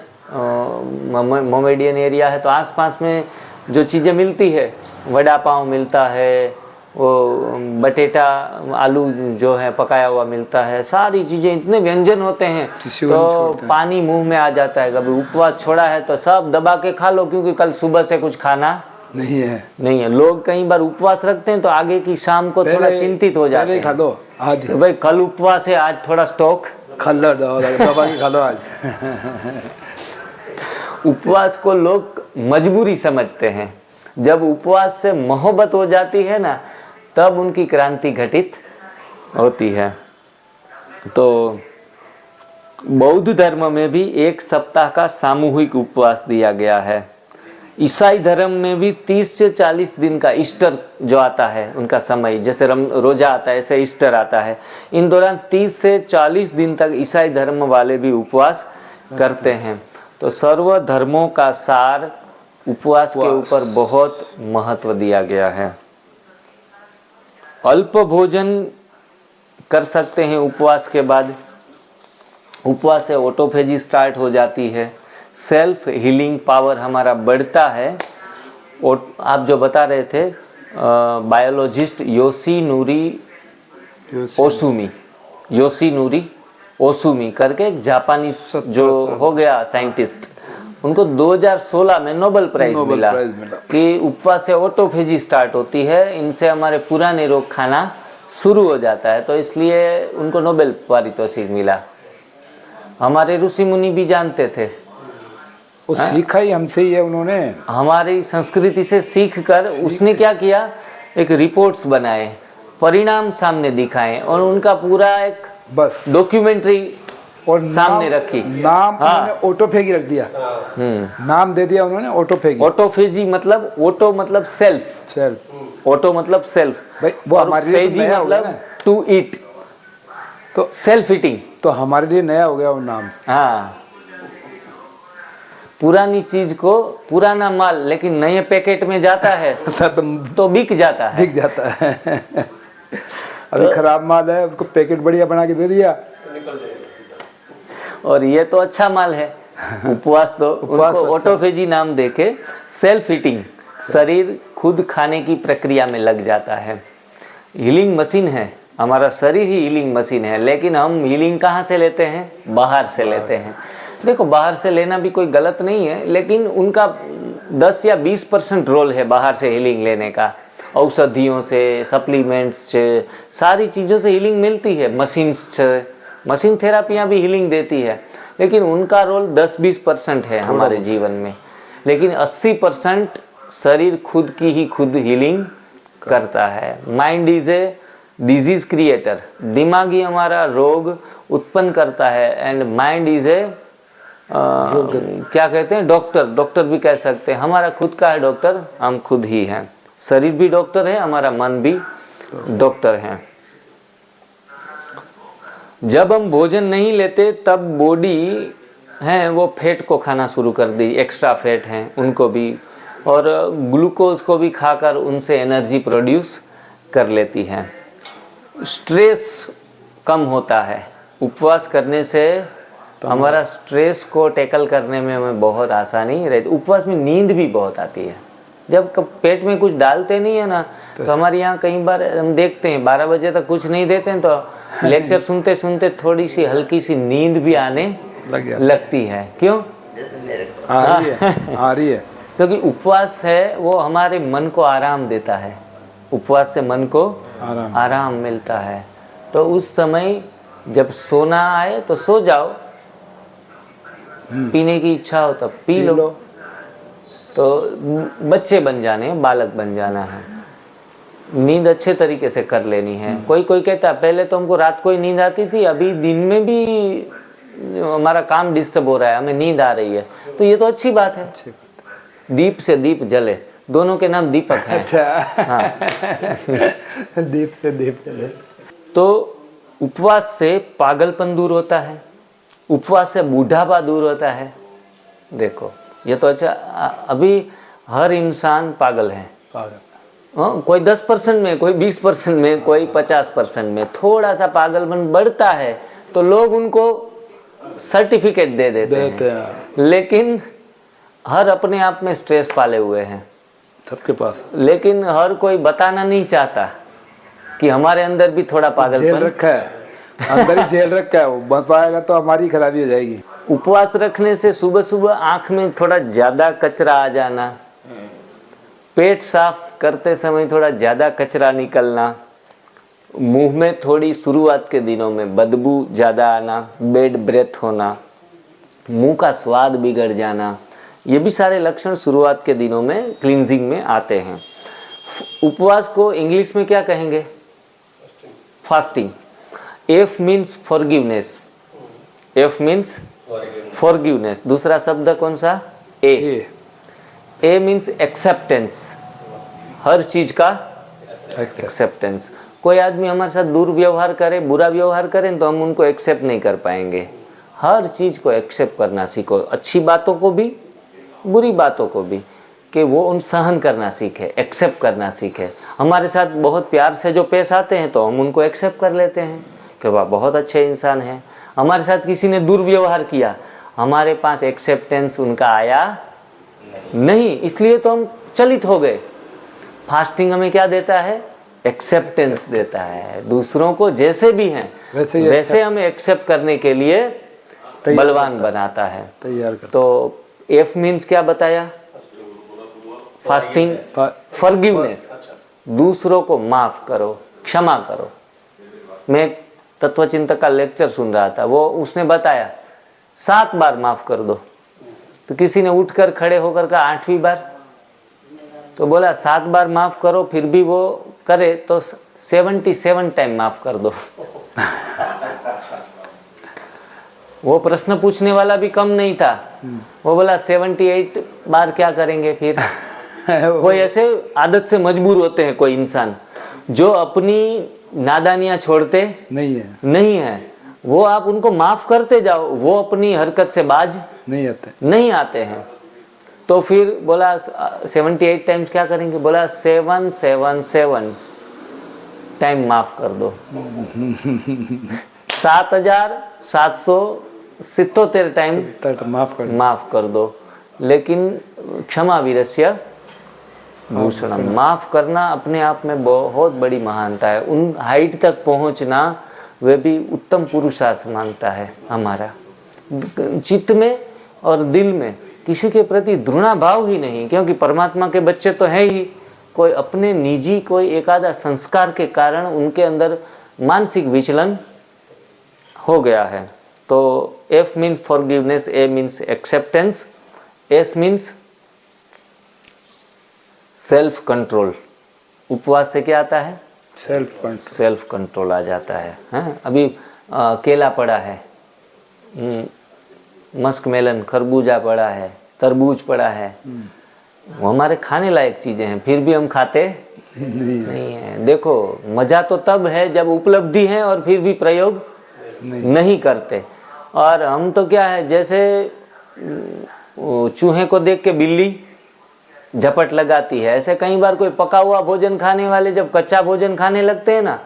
मोमेडियन एरिया है, तो आसपास में जो चीज़ें मिलती है, वड़ा पाव मिलता है, वो बटेटा आलू जो है पकाया हुआ मिलता है, सारी चीज़ें, इतने व्यंजन होते हैं तो पानी मुंह में आ जाता है। कभी उपवास छोड़ा है तो सब दबा के खा लो, क्योंकि कल सुबह से कुछ खाना नहीं है। लोग कई बार उपवास रखते हैं तो आगे की शाम को थोड़ा चिंतित हो जाते हैं, खा लो आज, तो भाई कल उपवास है, आज थोड़ा स्टॉक खा लो, दबा के खा लो आज। उपवास को लोग मजबूरी समझते हैं। जब उपवास से मोहब्बत हो जाती है ना, तब उनकी क्रांति घटित होती है। तो बौद्ध धर्म में भी 1 सप्ताह का सामूहिक उपवास दिया गया है। ईसाई धर्म में भी 30 से 40 दिन का ईस्टर जो आता है उनका समय, जैसे रोजा आता है ऐसे ईस्टर आता है, इन दौरान 30 से 40 दिन तक ईसाई धर्म वाले भी उपवास करते हैं। तो सर्व धर्मों का सार उपवास के ऊपर बहुत महत्व दिया गया है। अल्प भोजन कर सकते हैं उपवास के बाद। उपवास से ऑटोफेजी स्टार्ट हो जाती है, सेल्फ हीलिंग पावर हमारा बढ़ता है। और आप जो बता रहे थे बायोलॉजिस्ट योशिनोरी ओसुमी करके एक जापानी जो हो गया साइंटिस्ट, उनको 2016 में नोबेल प्राइज मिला कि उपवास से ऑटोफेजी स्टार्ट होती है, इनसे हमारे पुराने रोग खाना शुरू हो जाता है, तो इसलिए उनको नोबेल पारितोषिक मिला। हमारे ऋषि मुनि भी जानते थे, वो सीखा ही हमसे ही है, उन्होंने हमारी संस्कृति से सीख कर उसने क्या किया, एक रिपोर्ट्स बनाए, परिणाम सामने दिखाए, और उनका पूरा एक बस डॉक्यूमेंट्री और सामने रखी। नाम उन्होंने ऑटोफेजी रख दिया, नाम दे दिया उन्होंने ऑटोफेजी। ऑटोफेजी मतलब, ऑटो मतलब सेल्फ, ऑटो मतलब सेल्फ, भाई वो हमारे लिए फेजी मतलब टू ईट, तो सेल्फ ईटिंग, तो हमारे लिए नया हो गया वो नाम। हाँ, पुरानी चीज को, पुराना माल लेकिन नए पैकेट में जाता है तो बिक जाता है, अभी खराब माल है, उसको पैकेट बढ़िया बना के दे दिया, और ये तो अच्छा माल है। उपवास तो उनको ऑटोफेजी नाम देके सेल्फ ईटिंग, शरीर खुद खाने की प्रक्रिया में लग जाता है। हीलिंग मशीन है, हमारा शरीर ही हीलिंग मशीन है, लेकिन हम हीलिंग कहाँ से लेते हैं? बाहर से लेते हैं। देखो, बाहर से लेना भी कोई गलत नहीं है, लेकिन उनका 10 या 20% रोल है बाहर से हीलिंग लेने का। औषधियों से, सप्लीमेंट्स से, सारी चीज़ों से हीलिंग मिलती है, मशीन्स से, मशीन थेरापियाँ भी हीलिंग देती है, लेकिन उनका रोल 10-20% है हमारे जीवन में। लेकिन 80% शरीर खुद की ही खुद हीलिंग करता है। Mind is a disease creator, दिमाग ही हमारा रोग उत्पन्न करता है, एंड माइंड इज ए क्या कहते हैं, डॉक्टर भी कह सकते हैं। हमारा खुद का है डॉक्टर, हम खुद ही हैं। शरीर भी डॉक्टर है, हमारा मन भी डॉक्टर है। जब हम भोजन नहीं लेते तब बॉडी है वो फैट को खाना शुरू कर दी, एक्स्ट्रा फैट हैं उनको भी, और ग्लूकोज को भी खाकर उनसे एनर्जी प्रोड्यूस कर लेती है। स्ट्रेस कम होता है उपवास करने से, तो हमारा स्ट्रेस को टैकल करने में हमें बहुत आसानी रहती। उपवास में नींद भी बहुत आती है, जब पेट में कुछ डालते नहीं है ना, तो हमारे यहाँ कई बार हम देखते हैं 12 बजे तक कुछ नहीं देते हैं, तो लेक्चर सुनते सुनते थोड़ी सी हल्की सी नींद भी आने लगती है। क्यों? आ रही है क्योंकि उपवास है वो हमारे मन को आराम देता है, उपवास से मन को आराम मिलता है। तो उस समय जब सोना आए तो सो जाओ, पीने की इच्छा हो तब पी लो। तो बच्चे बन जाने, बालक बन जाना है। नींद अच्छे तरीके से कर लेनी है। कोई कोई कहता है पहले तो हमको रात को ही नींद आती थी, अभी दिन में भी हमारा काम डिस्टर्ब हो रहा है, हमें नींद आ रही है, तो ये तो अच्छी बात है। दीप से दीप जले, दोनों के नाम दीपक हैं। अच्छा। हाँ। दीप से दीप जले। तो उपवास से पागलपन दूर होता है, उपवास से बूढ़ापा दूर होता है। देखो ये तो अच्छा, अभी हर इंसान पागल है। हाँ, कोई 10% में, कोई 20% में, कोई 50% में। थोड़ा सा पागलपन बढ़ता है तो लोग उनको सर्टिफिकेट दे देते हैं। लेकिन हर अपने आप में स्ट्रेस पाले हुए हैं सबके पास, लेकिन हर कोई बताना नहीं चाहता कि हमारे अंदर भी थोड़ा जेल पागलपन रखा है, अंदर ही जेल रखा है। वो बच पाएगा तो हमारी खराबी हो जाएगी। उपवास रखने से सुबह सुबह आंख में थोड़ा ज्यादा कचरा आ जाना, पेट साफ करते समय थोड़ा ज्यादा कचरा निकलना, मुंह में थोड़ी शुरुआत के दिनों में बदबू ज्यादा आना, बैड ब्रेथ होना, मुंह का स्वाद बिगड़ जाना, ये भी सारे लक्षण शुरुआत के दिनों में क्लींजिंग में आते हैं। उपवास को इंग्लिश में क्या कहेंगे? Fasting. F means forgiveness, F means forgiveness. दूसरा शब्द कौन सा? ए। ए मीन्स एक्सेप्टेंस, हर चीज का एक्सेप्टेंस। कोई आदमी हमारे साथ दुर्व्यवहार करे, बुरा व्यवहार करे, तो हम उनको एक्सेप्ट नहीं कर पाएंगे। हर चीज को एक्सेप्ट करना सीखो, अच्छी बातों को भी, बुरी बातों को भी, कि वो उन सहन करना सीखे, एक्सेप्ट करना सीखे। हमारे साथ बहुत प्यार से जो पेश आते हैं तो हम उनको एक्सेप्ट कर लेते हैं कि वाह बहुत अच्छे इंसान हैं। हमारे साथ किसी ने दुर्व्यवहार किया, हमारे पास एक्सेप्टेंस उनका आया नहीं, इसलिए तो हम चलित हो गए। फास्टिंग हमें क्या देता है? एक्सेप्टेंस देता है। दूसरों को जैसे भी हैं वैसे हमें एक्सेप्ट करने के लिए बलवान बनाता है, तैयार कर। तो एफ मीन्स क्या बताया? फास्टिंग, फॉरगिवनेस, दूसरों को माफ करो, क्षमा करो। मैं एक तत्वचिंतक का लेक्चर सुन रहा था, वो उसने बताया 7 बार माफ कर दो। तो किसी ने उठकर खड़े होकर कहा 8वीं बार, तो बोला 7 बार माफ करो, फिर भी वो करे तो 77 टाइम माफ कर दो। वो प्रश्न पूछने वाला भी कम नहीं था, वो बोला 78 बार क्या करेंगे फिर। कोई ऐसे आदत से मजबूर होते हैं कोई इंसान जो अपनी नादानियां छोड़ते नहीं है, वो आप उनको माफ करते जाओ, वो अपनी हरकत से बाज नहीं आते हैं। तो फिर बोला 78 टाइम्स क्या करेंगे? बोला 777 टाइम माफ कर दो। 7777 टाइम माफ कर दो। लेकिन क्षमा वीरस्य भूषणम, माफ करना अपने आप में बहुत बड़ी महानता है। उन हाइट तक पहुंचना वे भी उत्तम पुरुषार्थ मानता है हमारा। चित्त में और दिल में किसी के प्रति घृणा भाव ही नहीं, क्योंकि परमात्मा के बच्चे तो है ही। कोई अपने निजी कोई एक आधा संस्कार के कारण उनके अंदर मानसिक विचलन हो गया है। तो F means forgiveness, A means acceptance, S means self control. उपवास से क्या आता है? सेल्फ कंट्रोल आ जाता है। हाँ? अभी केला पड़ा है, मस्क मेलन, खरबूजा पड़ा है, तरबूज पड़ा है, वो हमारे खाने लायक चीजें हैं, फिर भी हम खाते नहीं है। देखो मजा तो तब है जब उपलब्धि है और फिर भी प्रयोग नहीं करते। और हम तो क्या है, जैसे चूहे को देख के बिल्ली झपट लगाती है, ऐसे कई बार कोई पका हुआ भोजन खाने वाले जब कच्चा भोजन खाने लगते हैं ना,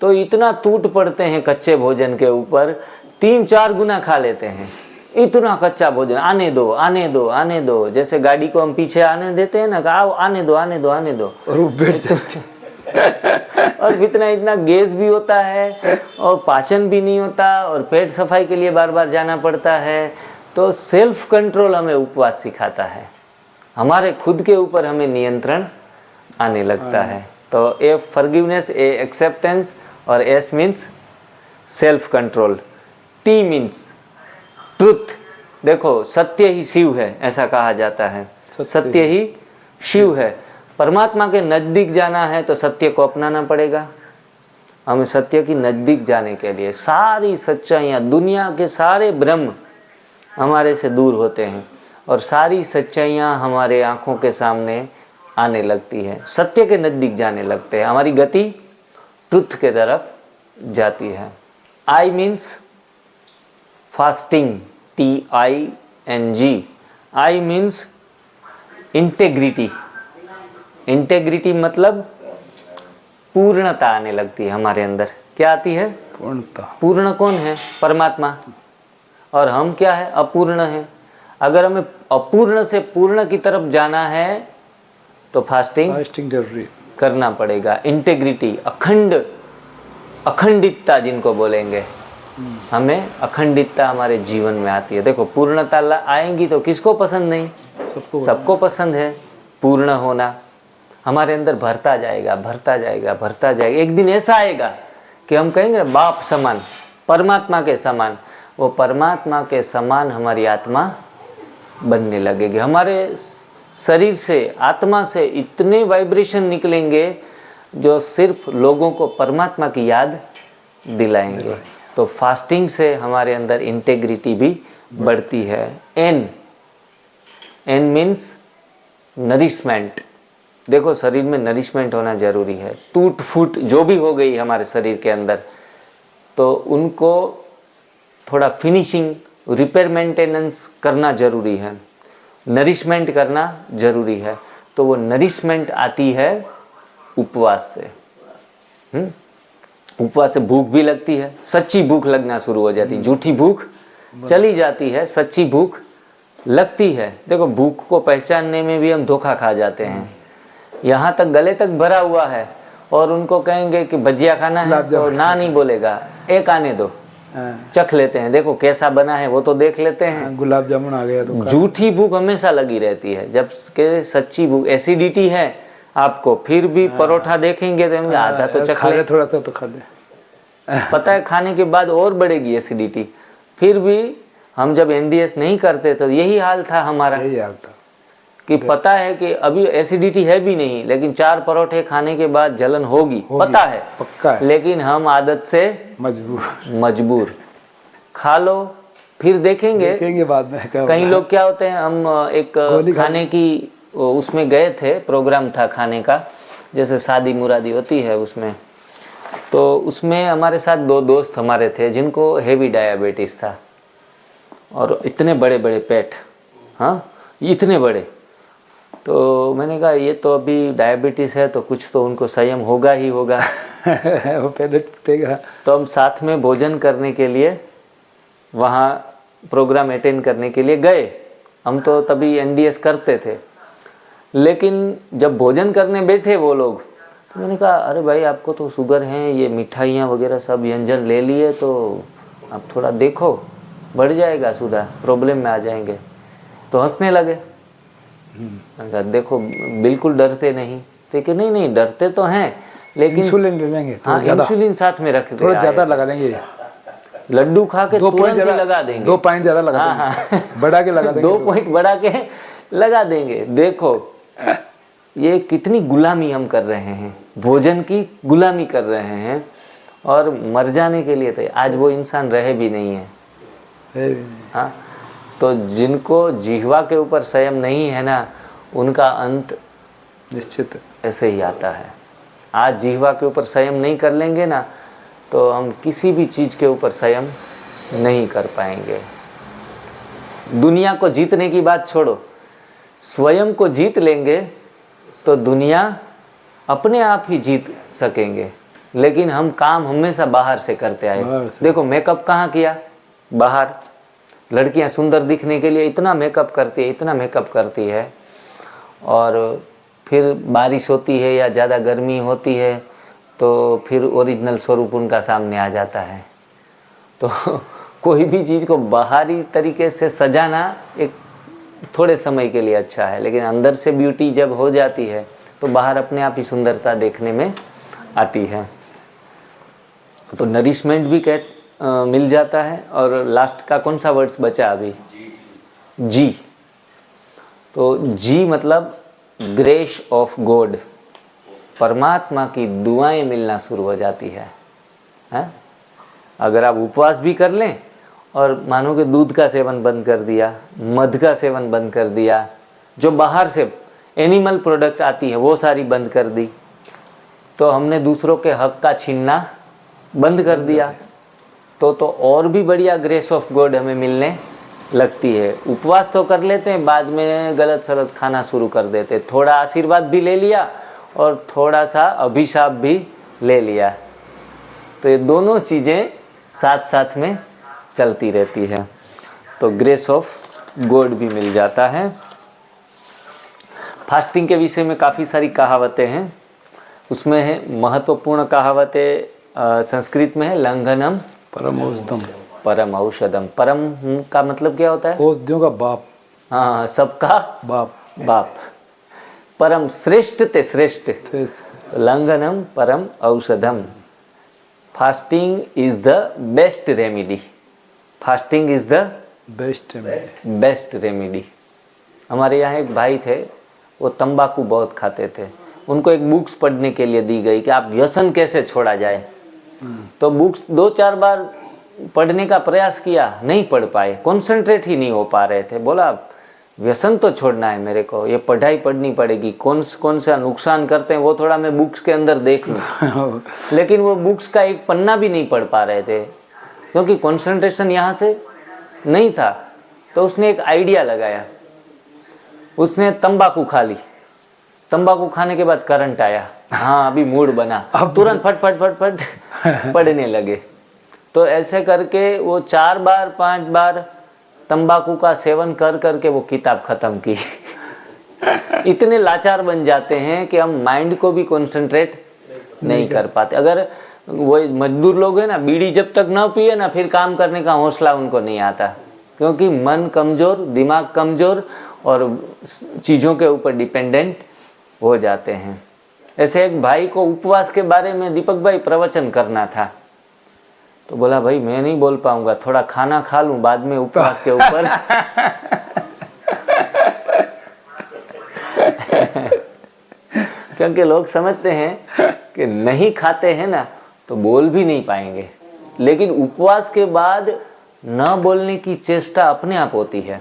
तो इतना टूट पड़ते हैं कच्चे भोजन के ऊपर, 3-4 गुना खा लेते हैं। इतना कच्चा भोजन, आने दो आने दो आने दो, जैसे गाड़ी को हम पीछे आने देते हैं ना, आओ आने दो आने दो आने दो, और वो बैठ और इतना गैस भी होता है और पाचन भी नहीं होता और पेट सफाई के लिए बार बार जाना पड़ता है। तो सेल्फ कंट्रोल हमें उपवास सिखाता है, हमारे खुद के ऊपर हमें नियंत्रण आने लगता है। तो ए फॉरगिवनेस, ए एक्सेप्टेंस, और S means self control. T means truth. देखो सत्य ही शिव है, ऐसा कहा जाता है, सत्य ही शिव है। परमात्मा के नज़दीक जाना है तो सत्य को अपनाना पड़ेगा। हमें सत्य की नज़दीक जाने के लिए सारी सच्चाइयाँ, दुनिया के सारे भ्रम हमारे से दूर होते हैं और सारी सच्चाइयाँ हमारे आँखों के सामने आने लगती है, सत्य के नज़दीक जाने लगते हैं, हमारी गति ट्रुथ के तरफ जाती है। I means fasting, TING। I means integrity. Integrity मतलब पूर्णता आने लगती है हमारे अंदर। क्या आती है? पूर्णता। पूर्ण कौन है? परमात्मा। और हम क्या है? अपूर्ण है। अगर हमें अपूर्ण से पूर्ण की तरफ जाना है तो फास्टिंग जरूरी करना पड़ेगा। इंटेग्रिटी, अखंडितता जिनको बोलेंगे, हमें अखंडितता हमारे जीवन में आती है। देखो पूर्णता आएंगी तो किसको पसंद नहीं? सबको पसंद है पूर्ण होना। हमारे अंदर भरता जाएगा, भरता जाएगा, भरता जाएगा। एक दिन ऐसा आएगा कि हम कहेंगे बाप समान, परमात्मा के समान। वो परमात्मा के समान हमारी आत्मा बनने लगेगी। हमारे शरीर से, आत्मा से इतने वाइब्रेशन निकलेंगे जो सिर्फ लोगों को परमात्मा की याद दिलाएंगे। तो फास्टिंग से हमारे अंदर इंटेग्रिटी भी बढ़ती है। एन मीन्स नरिशमेंट। देखो शरीर में नरिशमेंट होना जरूरी है। टूट फूट जो भी हो गई हमारे शरीर के अंदर, तो उनको थोड़ा फिनिशिंग, रिपेयर, मेंटेनेंस करना जरूरी है, नरिशमेंट करना जरूरी है। तो वो नरिशमेंट आती है उपवास से। उपवास से भूख भी लगती है, सच्ची भूख लगना शुरू हो जाती है। झूठी भूख चली जाती है, सच्ची भूख लगती है। देखो भूख को पहचानने में भी हम धोखा खा जाते हैं। यहाँ तक गले तक भरा हुआ है और उनको कहेंगे कि भजिया खाना है तो ना नहीं बोलेगा, एक आने दो, चख लेते हैं, देखो कैसा बना है वो तो देख लेते हैं। गुलाब जामुन आ गया तो झूठी भूख हमेशा लगी रहती है, जब के सच्ची भूख, एसिडिटी है आपको, फिर भी परोठा देखेंगे तो आधा तो चख ले, थोड़ा सा तो खा ले। पता है खाने के बाद और बढ़ेगी एसिडिटी। फिर भी हम जब NDS नहीं करते तो यही हाल था हमारा, यही हाल था कि पता है कि अभी एसिडिटी है भी नहीं, लेकिन 4 परोठे खाने के बाद जलन होगी, पता है, पक्का है, लेकिन हम आदत से मजबूर खा लो, फिर देखेंगे बाद में। कई लोग क्या होते हैं, हम एक खाने की उसमें गए थे, प्रोग्राम था खाने का, जैसे शादी मुरादी होती है उसमें, तो उसमें हमारे साथ 2 दोस्त हमारे थे जिनको हेवी डायबिटीज था और इतने बड़े बड़े पेट, हाँ इतने बड़े। तो मैंने कहा ये तो अभी डायबिटीज है तो कुछ तो उनको संयम होगा ही होगा। वो पहले टूटेगा। तो हम साथ में भोजन करने के लिए वहाँ प्रोग्राम अटेंड करने के लिए गए। हम तो तभी NDS करते थे, लेकिन जब भोजन करने बैठे वो लोग, तो मैंने कहा अरे भाई आपको तो शुगर है, ये मिठाइयाँ वगैरह सब व्यंजन ले लिए तो आप थोड़ा देखो, बढ़ जाएगा सुधा, प्रॉब्लम में आ जाएंगे। तो हंसने लगे। मैंने कहा देखो बिल्कुल डरते नहीं, तो कि नहीं डरते तो हैं, लेकिन इंसुलिन ले लेंगे, हाँ इंसुलिन साथ में रखते, थोड़ा ज्यादा लगा लेंगे, लड्डू खा के तुरंत ही लगा देंगे, 2 पॉइंट ज्यादा लगा देंगे, बढ़ा के लगा देंगे, 2 पॉइंट बढ़ा के लगा देंगे। देखो ये कितनी गुलामी हम कर रहे हैं, भोजन की गुलामी कर रहे हैं और मर जाने के लिए। तो आज वो इंसान रहे भी नहीं है। हाँ, तो जिनको जिह्वा के ऊपर संयम नहीं है ना, उनका अंत निश्चित ऐसे ही आता है। आज जिह्वा के ऊपर संयम नहीं कर लेंगे ना, तो हम किसी भी चीज़ के ऊपर संयम नहीं कर पाएंगे। दुनिया को जीतने की बात छोड़ो, स्वयं को जीत लेंगे तो दुनिया अपने आप ही जीत सकेंगे। लेकिन हम काम हमेशा बाहर से करते आए। देखो मेकअप कहाँ किया? बाहर। लड़कियां सुंदर दिखने के लिए इतना मेकअप करती है, इतना मेकअप करती है, और फिर बारिश होती है या ज़्यादा गर्मी होती है तो फिर ओरिजिनल स्वरूप उनका सामने आ जाता है। तो कोई भी चीज़ को बाहरी तरीके से सजाना एक थोड़े समय के लिए अच्छा है, लेकिन अंदर से ब्यूटी जब हो जाती है तो बाहर अपने आप ही सुंदरता देखने में आती है। तो नरिशमेंट भी मिल जाता है। और लास्ट का कौन सा वर्ड्स बचा अभी? जी। तो जी मतलब ग्रेस ऑफ गॉड, परमात्मा की दुआएं मिलना शुरू हो जाती है। अगर आप उपवास भी कर लें और मानो कि दूध का सेवन बंद कर दिया, मध का सेवन बंद कर दिया, जो बाहर से एनिमल प्रोडक्ट आती है वो सारी बंद कर दी, तो हमने दूसरों के हक का छीनना बंद कर दिया, तो और भी बढ़िया ग्रेस ऑफ गॉड हमें मिलने लगती है। उपवास तो कर लेते हैं, बाद में गलत सलत खाना शुरू कर देते, थोड़ा आशीर्वाद भी ले लिया और थोड़ा सा अभिशाप भी ले लिया, तो ये दोनों चीज़ें साथ साथ में चलती रहती है, तो ग्रेस ऑफ गॉड भी मिल जाता है। फास्टिंग के विषय में काफ़ी सारी कहावतें हैं, उसमें है महत्वपूर्ण कहावतें संस्कृत में है लंघनम परम औषधम, परम औषधम। परम का मतलब क्या होता है? औषधियों का बाप, हाँ, सबका बाप, बाप। परम श्रेष्ठ ते श्रेष्ठ, श्रेष्ठ। लंघनम परम औषधम। Fasting is the best remedy, fasting is the best remedy. हमारे यहाँ एक भाई थे, वो तंबाकू बहुत खाते थे, उनको एक बुक्स पढ़ने के लिए दी गई कि आप व्यसन कैसे छोड़ा जाए, तो बुक्स 2-4 बार पढ़ने का प्रयास किया, नहीं पढ़ पाए, कंसंट्रेट ही नहीं हो पा रहे थे। बोला व्यसन तो छोड़ना है मेरे को, ये पढ़ाई पढ़नी पड़ेगी, कौन सा नुकसान करते हैं वो थोड़ा मैं बुक्स के अंदर देख लूँ। लेकिन वो बुक्स का एक पन्ना भी नहीं पढ़ पा रहे थे, क्योंकि कंसंट्रेशन यहाँ से नहीं था। तो उसने एक आइडिया लगाया, उसने तंबाकू खा ली, तंबाकू खाने के बाद करंट आया, हाँ अभी मूड बना, अब तुरंत फट फट फट फट पढ़ने लगे। तो ऐसे करके वो 4 बार 5 बार तंबाकू का सेवन कर करके वो किताब खत्म की। इतने लाचार बन जाते हैं कि हम माइंड को भी कंसंट्रेट नहीं कर पाते। अगर वो मजदूर लोग हैं ना, बीड़ी जब तक ना पिए ना, फिर काम करने का हौसला उनको नहीं आता, क्योंकि मन कमजोर, दिमाग कमजोर और चीज़ों के ऊपर डिपेंडेंट हो जाते हैं। ऐसे एक भाई को उपवास के बारे में दीपक भाई प्रवचन करना था, तो बोला भाई मैं नहीं बोल पाऊंगा, थोड़ा खाना खा लूं बाद में उपवास के ऊपर। क्योंकि लोग समझते हैं कि नहीं खाते हैं ना तो बोल भी नहीं पाएंगे, लेकिन उपवास के बाद न बोलने की चेष्टा अपने आप होती है।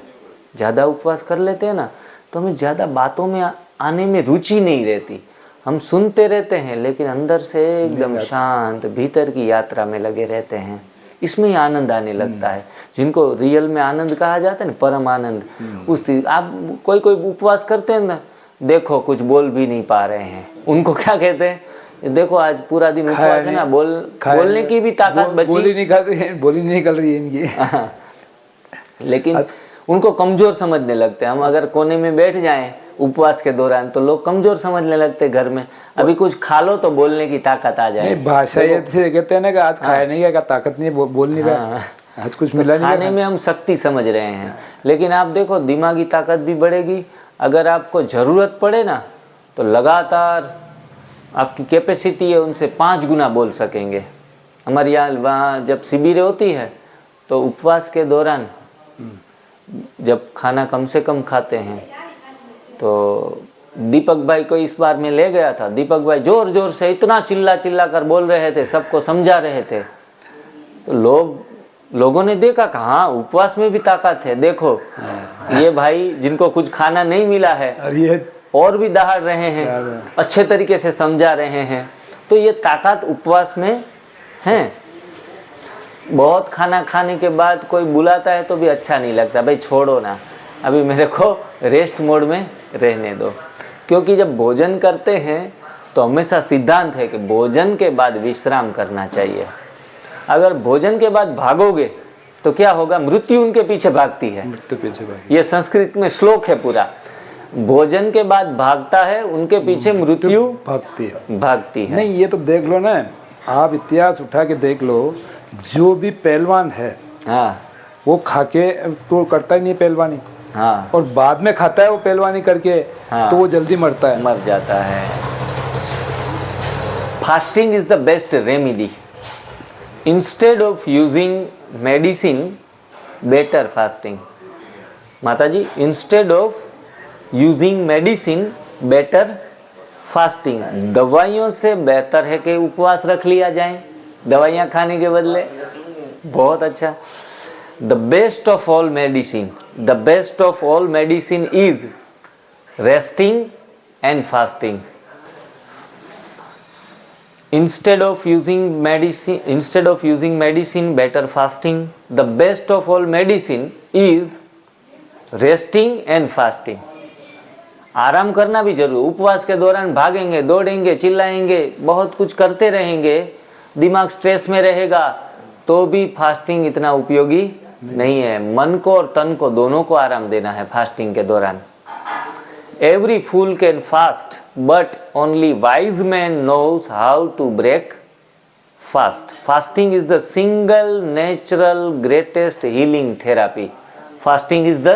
ज़्यादा उपवास कर लेते हैं ना तो हमें ज़्यादा बातों में आने में रुचि नहीं रहती, हम सुनते रहते हैं लेकिन अंदर से एकदम शांत भीतर की यात्रा में लगे रहते हैं। इसमें ही आनंद आने लगता है, जिनको रियल में आनंद कहा जाता है ना, परम आनंद। उस आप कोई उपवास करते हैं ना, देखो कुछ बोल भी नहीं पा रहे हैं, उनको क्या कहते हैं, देखो आज पूरा दिन उपवास है ना, बोलने की भी ताकत बची, बोली नहीं निकल रही है इनकी। लेकिन उनको कमजोर समझने लगते हैं। हम अगर कोने में बैठ जाएं उपवास के दौरान तो लोग कमजोर समझने लगते घर में, अभी कुछ खा लो तो बोलने की ताकत आ जाए। भाषा ये कहते हैं ना कि आज खाया नहीं है, ताकत नहीं, बोल नहीं रहा, आज कुछ मिला नहीं। खाने में हम शक्ति समझ रहे हैं, लेकिन आप देखो दिमागी ताकत भी बढ़ेगी। अगर आपको जरूरत पड़े ना तो लगातार आपकी कैपेसिटी है उनसे 5 गुना बोल सकेंगे। हमारे यहाँ वहाँ जब शिविर होती है तो उपवास के दौरान जब खाना कम से कम खाते हैं, तो दीपक भाई को इस बार मैं ले गया था, दीपक भाई जोर जोर से इतना चिल्ला कर बोल रहे थे, सबको समझा रहे थे। तो लोगों ने देखा कि हाँ उपवास में भी ताकत है, देखो ये भाई जिनको कुछ खाना नहीं मिला है और भी दहाड़ रहे हैं, अच्छे तरीके से समझा रहे हैं। तो ये ताकत उपवास में है। बहुत खाना खाने के बाद कोई बुलाता है तो भी अच्छा नहीं लगता, भाई छोड़ो ना, अभी मेरे को रेस्ट मोड में रहने दो। क्योंकि जब भोजन करते हैं तो हमेशा सिद्धांत है कि भोजन के बाद विश्राम करना चाहिए। अगर भोजन के बाद भागोगे तो क्या होगा, मृत्यु उनके पीछे भागती है। ये संस्कृत में श्लोक है पूरा, भोजन के बाद भागता है उनके पीछे मृत्यु भागती है। नहीं ये तो देख लो ना, आप इतिहास उठा के देख लो, जो भी पहलवान है हाँ वो खाके तो करता ही नहीं पहलवानी, हाँ, और बाद में खाता है वो पहलवानी करके, हाँ, तो वो जल्दी मरता है, मर जाता है। Fasting is the best remedy. Instead of using medicine better fasting. माता जी, instead of using medicine better fasting. दवाइयों से बेहतर है कि उपवास रख लिया जाए दवाइयाँ खाने के बदले। बहुत अच्छा। The best of all medicine, the best of all medicine is resting and fasting. Instead of using medicine, better fasting. The best of all medicine is resting and fasting. आराम करना भी जरूरी। उपवास के दौरान भागेंगे, दौड़ेंगे, चिल्लाएंगे, बहुत कुछ करते रहेंगे, दिमाग स्ट्रेस में रहेगा, तो भी फास्टिंग इतना उपयोगी नहीं है। मन को और तन को दोनों को आराम देना है फास्टिंग के दौरान। Every fool can fast, but only wise man knows how to break fast. Fasting is the single natural greatest healing therapy. Fasting is the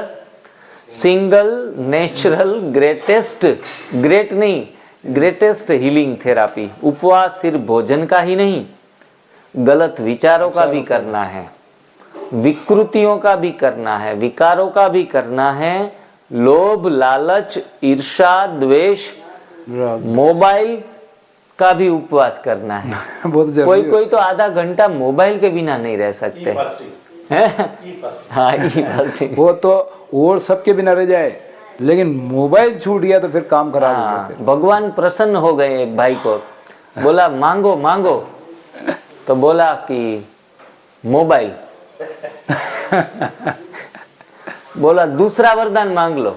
single natural greatest, great नहीं, greatest healing therapy. उपवास सिर्फ भोजन का ही नहीं, गलत विचारों का भी करना है, विकृतियों का भी करना है, विकारों का भी करना है, लोभ, लालच, ईर्ष्या, द्वेष, मोबाइल का भी उपवास करना है। बहुत जरूरी कोई तो आधा घंटा मोबाइल के बिना नहीं रह सकते हैं। हाँ, वो तो और सबके बिना रह जाए, लेकिन मोबाइल छूट गया तो फिर काम खराब हो गया। हाँ, भगवान प्रसन्न हो गए। एक भाई को बोला मांगो मांगो, तो बोला कि मोबाइल। बोला दूसरा वरदान मांग लो।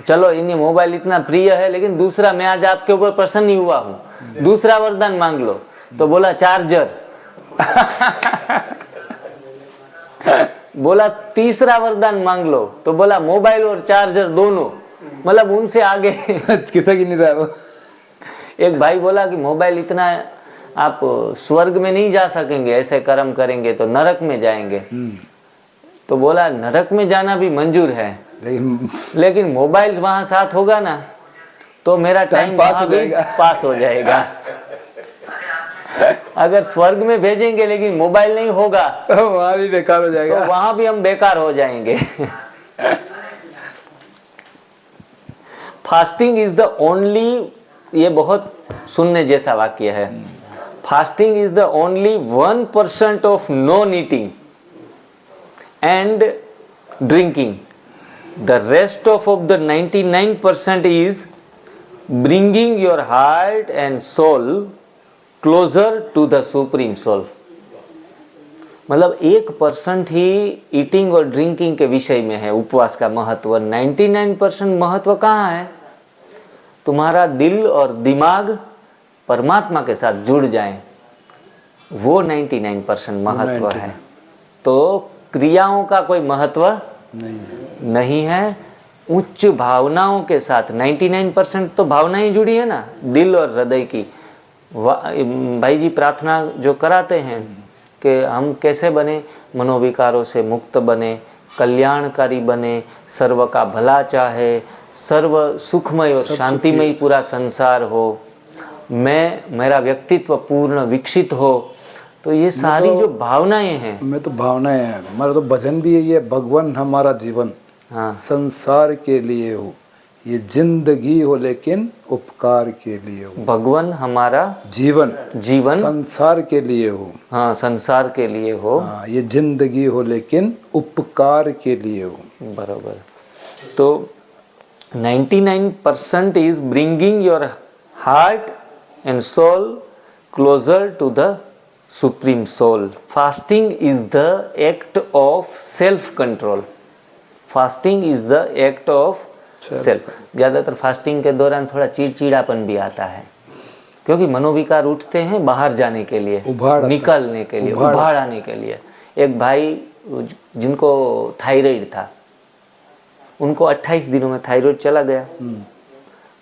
चलो, इन्हें मोबाइल इतना प्रिय है, लेकिन दूसरा, मैं आज आपके ऊपर प्रसन्न ही हुआ हूँ, दूसरा वरदान मांग लो। तो बोला चार्जर। बोला तीसरा वरदान मांग लो, तो बोला मोबाइल और चार्जर दोनों, मतलब उनसे आगे किसी की नहीं रहा वो। एक भाई बोला कि मोबाइल इतना, आप स्वर्ग में नहीं जा सकेंगे, ऐसे कर्म करेंगे तो नरक में जाएंगे। तो बोला नरक में जाना भी मंजूर है, लेकिन मोबाइल वहां साथ होगा ना, तो मेरा टाइम पास हो जाएगा। अगर स्वर्ग में भेजेंगे लेकिन मोबाइल नहीं होगा, वहां भी बेकार हो जाएगा, तो वहां भी हम बेकार हो जाएंगे। फास्टिंग इज द ओनली, ये बहुत सुनने जैसा वाक्य है, fasting is the only 1% of non eating and drinking. The rest of the 99% is bringing your heart and soul closer to the supreme soul. मतलब 1% ही ईटिंग और ड्रिंकिंग के विषय में है उपवास का महत्व। 99% महत्व कहाँ है? तुम्हारा दिल और दिमाग परमात्मा के साथ जुड़ जाए, वो 99% महत्व है। तो क्रियाओं का कोई महत्व नहीं है। उच्च भावनाओं के साथ 99% तो भावनाएं जुड़ी है ना, दिल और हृदय की। भाई जी प्रार्थना जो कराते हैं कि हम कैसे बने, मनोविकारों से मुक्त बने, कल्याणकारी बने, सर्व का भला चाहे, सर्व सुखमय और शांतिमय पूरा संसार हो, मेरा व्यक्तित्व पूर्ण विकसित हो। तो ये सारी जो भावनाएं हैं, मैं तो भावनाएं हैं, हमारा तो भजन भी यही है, भगवान हमारा जीवन संसार के लिए हो, ये जिंदगी हो लेकिन उपकार के लिए हो। भगवान हमारा जीवन संसार के लिए हो। हाँ, संसार के लिए हो। हाँ, ये जिंदगी हो लेकिन उपकार के लिए हो। बराबर। तो 99% is bringing your heart and soul closer to the supreme soul. Fasting is the act of self control. Fasting is the act of self. ज़्यादातर फास्टिंग के दौरान थोड़ा चिड़चिड़ापन भी आता है, क्योंकि मनोविकार उठते हैं बाहर जाने के लिए, निकलने के लिए, उभार आने के लिए। एक भाई जिनको थायराइड था, उनको 28 दिनों में थायराइड चला गया।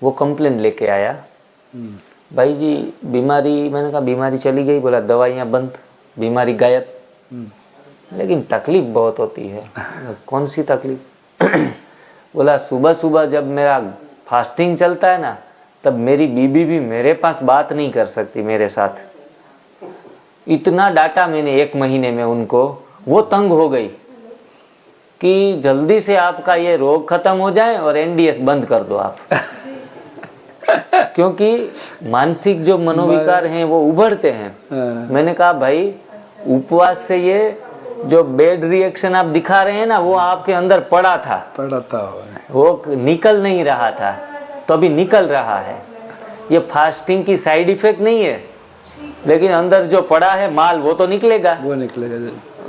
वो कंप्लेन लेके आया, भाई जी बीमारी, मैंने कहा बीमारी चली गई? बोला दवाइयाँ बंद, बीमारी गायब, लेकिन तकलीफ बहुत होती है। कौन सी तकलीफ? बोला सुबह सुबह जब मेरा फास्टिंग चलता है ना, तब मेरी बीबी भी मेरे पास बात नहीं कर सकती मेरे साथ। इतना डांटा मैंने 1 महीने में उनको, वो तंग हो गई कि जल्दी से आपका ये रोग खत्म हो जाए और एनडीएस बंद कर दो आप। क्योंकि मानसिक जो मनोविकार हैं वो उभरते हैं। मैंने कहा भाई उपवास से ये जो बैड रिएक्शन आप दिखा रहे हैं ना, वो आपके अंदर पड़ा था, वो निकल नहीं रहा था, तो अभी निकल रहा है। ये फास्टिंग की साइड इफेक्ट नहीं है, लेकिन अंदर जो पड़ा है माल वो तो निकलेगा, वो निकलेगा,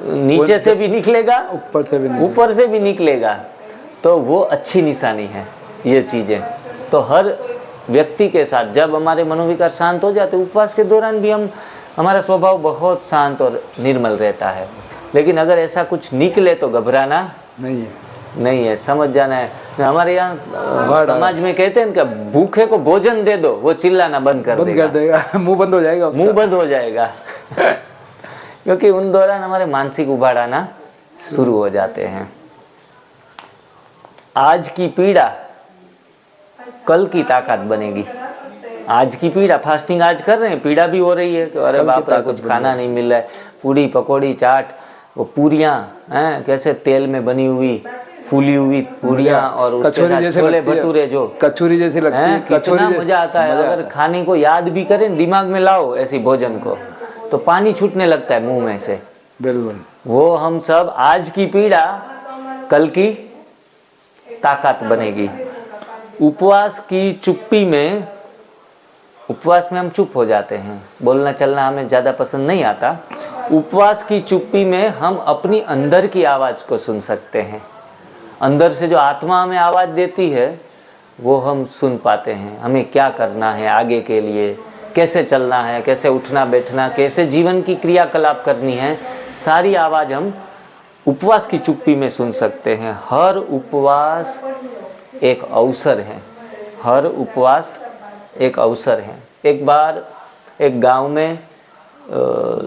नीचे से भी निकलेगा, ऊपर से भी निकलेगा। तो वो अच्छी निशानी है ये चीजें। तो हर व्यक्ति के साथ जब हमारे मनोविकार शांत हो जाते, उपवास के दौरान भी हमारा स्वभाव बहुत शांत और निर्मल रहता है। लेकिन अगर ऐसा कुछ निकले तो घबराना नहीं है, समझ जाना है। हमारे यहाँ समाज में कहते हैं कि भूखे को भोजन दे दो, वो चिल्लाना बंद कर देगा, मुंह बंद हो जाएगा, मुंह बंद हो जाएगा। क्योंकि उन दौरान हमारे मानसिक उबाड़ आना शुरू हो जाते हैं। आज की पीड़ा कल की ताकत बनेगी। आज की पीड़ा, फास्टिंग आज कर रहे हैं, पीड़ा भी हो रही है कि अरे बाप रे कुछ खाना नहीं मिल रहा है, पूड़ी पकौड़ी चाट, वो पूरियां हैं कैसे तेल में बनी हुई फूली हुई पूरियां, और उसके साथ छोले भटूरे जो कचौरी जैसी लगती है, कितना मजा आता है। अगर खाने को याद भी करें, दिमाग में लाओ ऐसी भोजन को, तो पानी छूटने लगता है मुंह में से। बिल्कुल। वो हम सब, आज की पीड़ा कल की ताकत बनेगी। उपवास की चुप्पी में, उपवास में हम चुप हो जाते हैं, बोलना चलना हमें ज्यादा पसंद नहीं आता। उपवास की चुप्पी में हम अपनी अंदर की आवाज को सुन सकते हैं। अंदर से जो आत्मा हमें आवाज देती है वो हम सुन पाते हैं। हमें क्या करना है आगे के लिए, कैसे चलना है, कैसे उठना बैठना, कैसे जीवन की क्रियाकलाप करनी है, सारी आवाज हम उपवास की चुप्पी में सुन सकते हैं। हर उपवास एक अवसर है, हर उपवास एक अवसर है। एक बार एक गांव में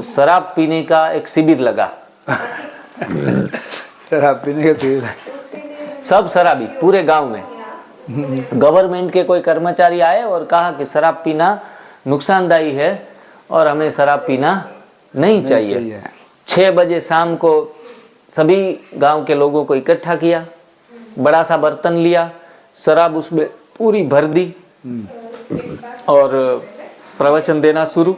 शराब पीने का एक शिविर लगा। शराब पीने का शिविर, सब शराबी पूरे गांव में। गवर्नमेंट के कोई कर्मचारी आए और कहा कि शराब पीना नुकसानदायी है और हमें शराब पीना नहीं चाहिए। 6 बजे शाम को सभी गांव के लोगों को इकट्ठा किया, बड़ा सा बर्तन लिया, शराब उसमें पूरी भर दी और प्रवचन देना शुरू।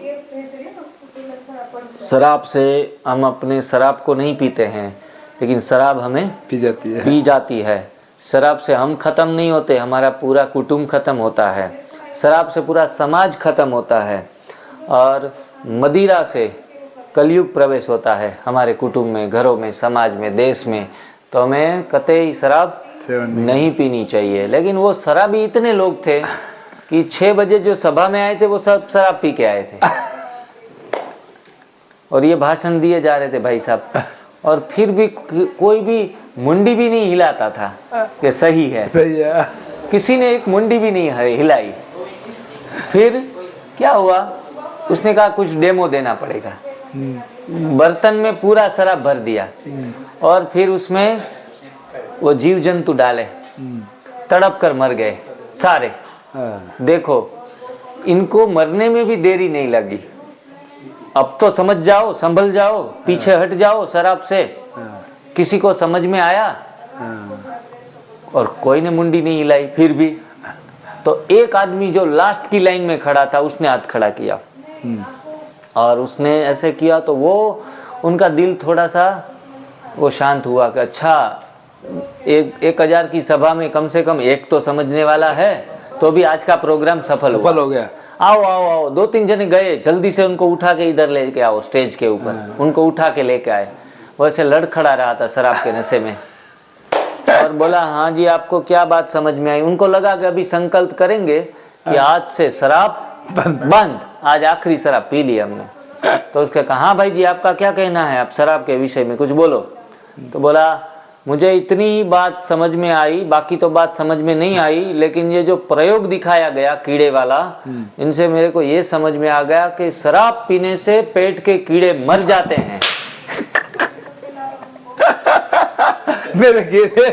शराब से हम अपने शराब को नहीं पीते हैं, लेकिन शराब हमें पी जाती है। शराब से हम खत्म नहीं होते, हमारा पूरा कुटुंब खत्म होता है। शराब से पूरा समाज खत्म होता है। और मदिरा से कलयुग प्रवेश होता है हमारे कुटुंब में, घरों में, समाज में, देश में। तो हमें कतई शराब नहीं पीनी चाहिए। लेकिन वो शराबी इतने लोग थे कि 6 बजे जो सभा में आए थे वो सब शराब पी के आए थे और ये भाषण दिए जा रहे थे भाई साहब। और फिर भी कोई भी मुंडी भी नहीं हिलाता था कि सही है, किसी ने एक मुंडी भी नहीं हिलाई। फिर क्या हुआ, उसने कहा कुछ डेमो देना पड़ेगा। बर्तन में पूरा शराब भर दिया और फिर उसमें वो जीव जंतु डाले, तड़प कर मर गए सारे। देखो, इनको मरने में भी देरी नहीं लगी। अब तो समझ जाओ, संभल जाओ, पीछे हट जाओ शराब से। किसी को समझ में आया और कोई ने मुंडी नहीं हिलाई। फिर भी तो एक आदमी जो लास्ट की लाइन में खड़ा था उसने हाथ खड़ा किया और उसने ऐसे किया तो वो उनका दिल थोड़ा सा वो शांत हुआ कि अच्छा 1000 की सभा में कम से कम एक तो समझने वाला है, तो भी आज का प्रोग्राम सफल हो गया। आओ आओ आओ, 2-3 जने गए, जल्दी से उनको उठा के इधर लेके आओ स्टेज के ऊपर। उनको उठा के लेके आए। वैसे लड़खड़ा रहा था शराब के नशे में और बोला हाँ जी आपको क्या बात समझ में आई। उनको लगा कि अभी संकल्प करेंगे कि आज से शराब बंद, आज आखिरी शराब पी ली हमने। तो उसके कहा हाँ भाई जी आपका क्या कहना है, आप शराब के विषय में कुछ बोलो। तो बोला मुझे इतनी ही बात समझ में आई, बाकी तो बात समझ में नहीं आई, लेकिन ये जो प्रयोग दिखाया गया कीड़े वाला, इनसे मेरे को ये समझ में आ गया कि शराब पीने से पेट के कीड़े मर जाते हैं। मेरे कीड़े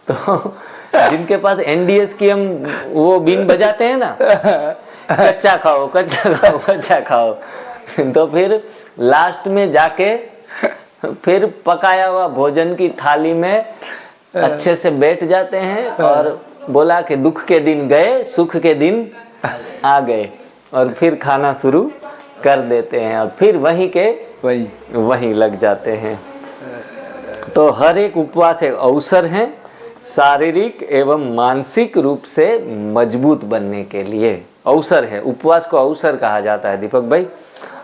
तो जिनके पास एनडीएस की हम वो बीन बजाते हैं ना, कच्चा खाओ कच्चा खाओ कच्चा खाओ, तो फिर लास्ट में जाके फिर पकाया हुआ भोजन की थाली में अच्छे से बैठ जाते हैं और बोला कि दुख के दिन गए, सुख के दिन आ गए, और फिर खाना शुरू कर देते हैं और फिर वहीं लग जाते हैं। तो हर एक उपवास एक अवसर है शारीरिक एवं मानसिक रूप से मजबूत बनने के लिए। अवसर है, उपवास को अवसर कहा जाता है। दीपक भाई,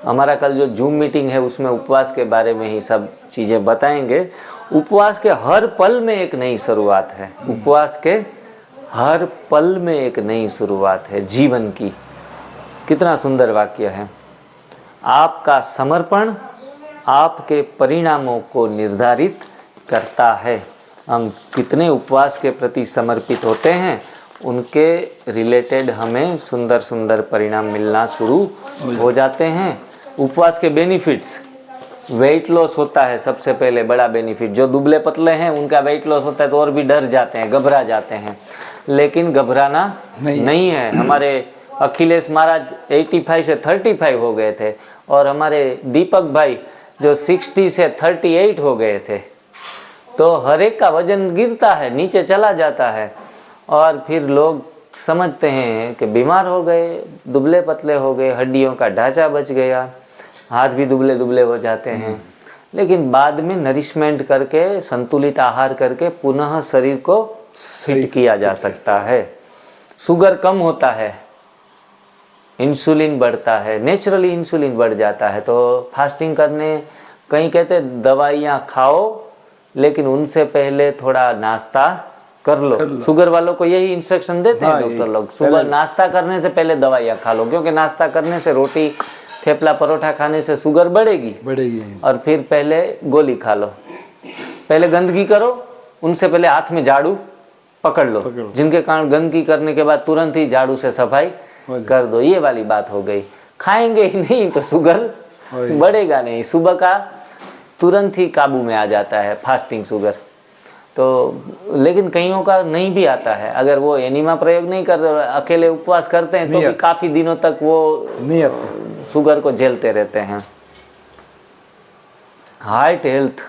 हमारा कल जो जूम मीटिंग है उसमें उपवास के बारे में ही सब चीज़ें बताएंगे। उपवास के हर पल में एक नई शुरुआत है, उपवास के हर पल में एक नई शुरुआत है जीवन की। कितना सुंदर वाक्य है। आपका समर्पण आपके परिणामों को निर्धारित करता है। हम कितने उपवास के प्रति समर्पित होते हैं, उनके रिलेटेड हमें सुंदर सुंदर परिणाम मिलना शुरू हो जाते हैं। उपवास के बेनिफिट्स, वेट लॉस होता है सबसे पहले बड़ा बेनिफिट। जो दुबले पतले हैं उनका वेट लॉस होता है तो और भी डर जाते हैं, घबरा जाते हैं, लेकिन घबराना नहीं है। हमारे अखिलेश महाराज 85 से 35 हो गए थे और हमारे दीपक भाई जो 60 से 38 हो गए थे। तो हर एक का वजन गिरता है, नीचे चला जाता है और फिर लोग समझते हैं कि बीमार हो गए, दुबले पतले हो गए, हड्डियों का ढांचा बच गया, हाथ भी दुबले दुबले हो जाते हैं। लेकिन बाद में नरिशमेंट करके, संतुलित आहार करके पुनः शरीर को फिट किया जा सकता है। शुगर कम होता है, इंसुलिन बढ़ता है, नेचुरली इंसुलिन बढ़ जाता है। तो फास्टिंग करने, कहीं कहते दवाइयाँ खाओ लेकिन उनसे पहले थोड़ा नाश्ता कर लो। शुगर वालों को यही इंस्ट्रक्शन देते हैं डॉक्टर लोग, सुबह नाश्ता करने से पहले दवाइयाँ खा लो, क्योंकि नाश्ता करने से, रोटी थेपला परोठा खाने से शुगर बढ़ेगी और फिर पहले गोली खा लो। पहले गंदगी करो, उनसे पहले हाथ में झाड़ू पकड़ लो, जिनके कारण गंदगी करने के बाद तुरंत ही झाड़ू से सफाई कर दो। ये वाली बात हो गई। खाएंगे ही नहीं तो शुगर बढ़ेगा नहीं। सुबह का तुरंत ही काबू में आ जाता है फास्टिंग शुगर। तो लेकिन कईयों का नहीं भी आता है। अगर वो एनिमा प्रयोग नहीं कर रहे, अकेले उपवास करते हैं तो भी काफी दिनों तक वो नहीं आते, शुगर को झेलते रहते हैं। हार्ट हेल्थ,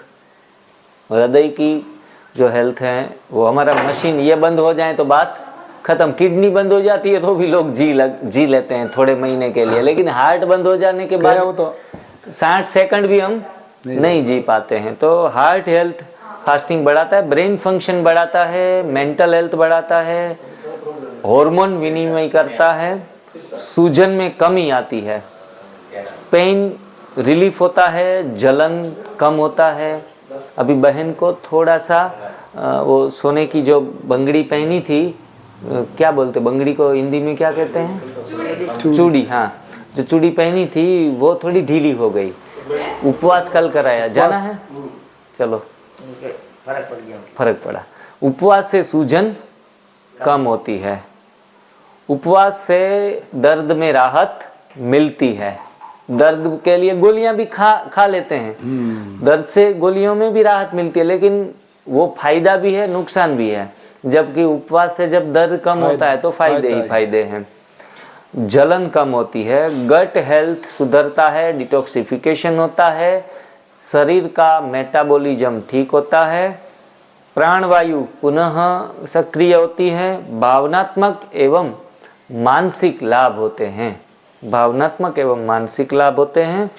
हृदय की जो हेल्थ है वो, हमारा मशीन ये बंद हो जाए तो बात खत्म। किडनी बंद हो जाती है तो भी लोग जी लेते हैं थोड़े महीने के लिए, लेकिन हार्ट बंद हो जाने के बाद वो तो 60 सेकंड भी हम नहीं जी पाते हैं। तो हार्ट हेल्थ फास्टिंग बढ़ाता है, ब्रेन फंक्शन बढ़ाता है, मेंटल हेल्थ बढ़ाता है, हार्मोन विनिमय करता है, सूजन में कमी आती है, पेन रिलीफ होता है, जलन कम होता है। अभी बहन को थोड़ा सा वो सोने की जो बंगड़ी पहनी थी, क्या बोलते बंगड़ी को हिंदी में क्या कहते हैं, चूड़ी, हाँ, जो चूड़ी पहनी थी वो थोड़ी ढीली हो गई। उपवास कल कराया, जाना है, चलो फर्क पड़ा। उपवास से सूजन कम होती है, उपवास से दर्द में राहत मिलती है। दर्द के लिए गोलियां भी खा लेते हैं, दर्द से गोलियों में भी राहत मिलती है, लेकिन वो फायदा भी है नुकसान भी है। जबकि उपवास से जब दर्द कम होता है तो फायदे ही फायदे हैं। जलन कम होती है, गट हेल्थ सुधरता है, डिटॉक्सिफिकेशन होता है, शरीर का मेटाबॉलिज्म ठीक होता है, प्राणवायु पुनः सक्रिय होती है, भावनात्मक एवं मानसिक लाभ होते हैं, भावनात्मक एवं मानसिक लाभ होते हैं,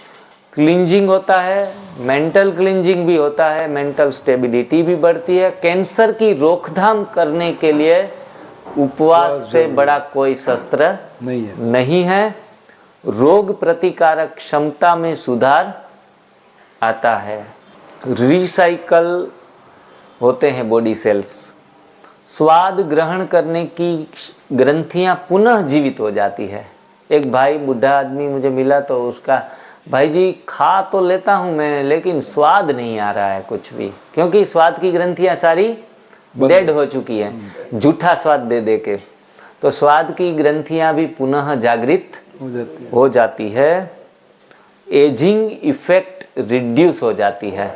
क्लींजिंग होता है, मेंटल क्लींजिंग भी होता है, मेंटल स्टेबिलिटी भी बढ़ती है। कैंसर की रोकथाम करने के लिए उपवास से बड़ा कोई शस्त्र नहीं है। रोग प्रतिकारक क्षमता में सुधार आता है, रिसाइकल होते हैं बॉडी सेल्स, स्वाद ग्रहण करने की ग्रंथियां पुनः जीवित हो जाती है। एक भाई बुढ़ा आदमी मुझे मिला तो उसका, भाई जी खा तो लेता हूं मैं लेकिन स्वाद नहीं आ रहा है कुछ भी, क्योंकि स्वाद की ग्रंथियां सारी डेड हो चुकी है, झूठा स्वाद दे दे के। तो स्वाद की ग्रंथियां भी पुनः जागृत हो जाती है, एजिंग इफेक्ट रिड्यूस हो जाती है।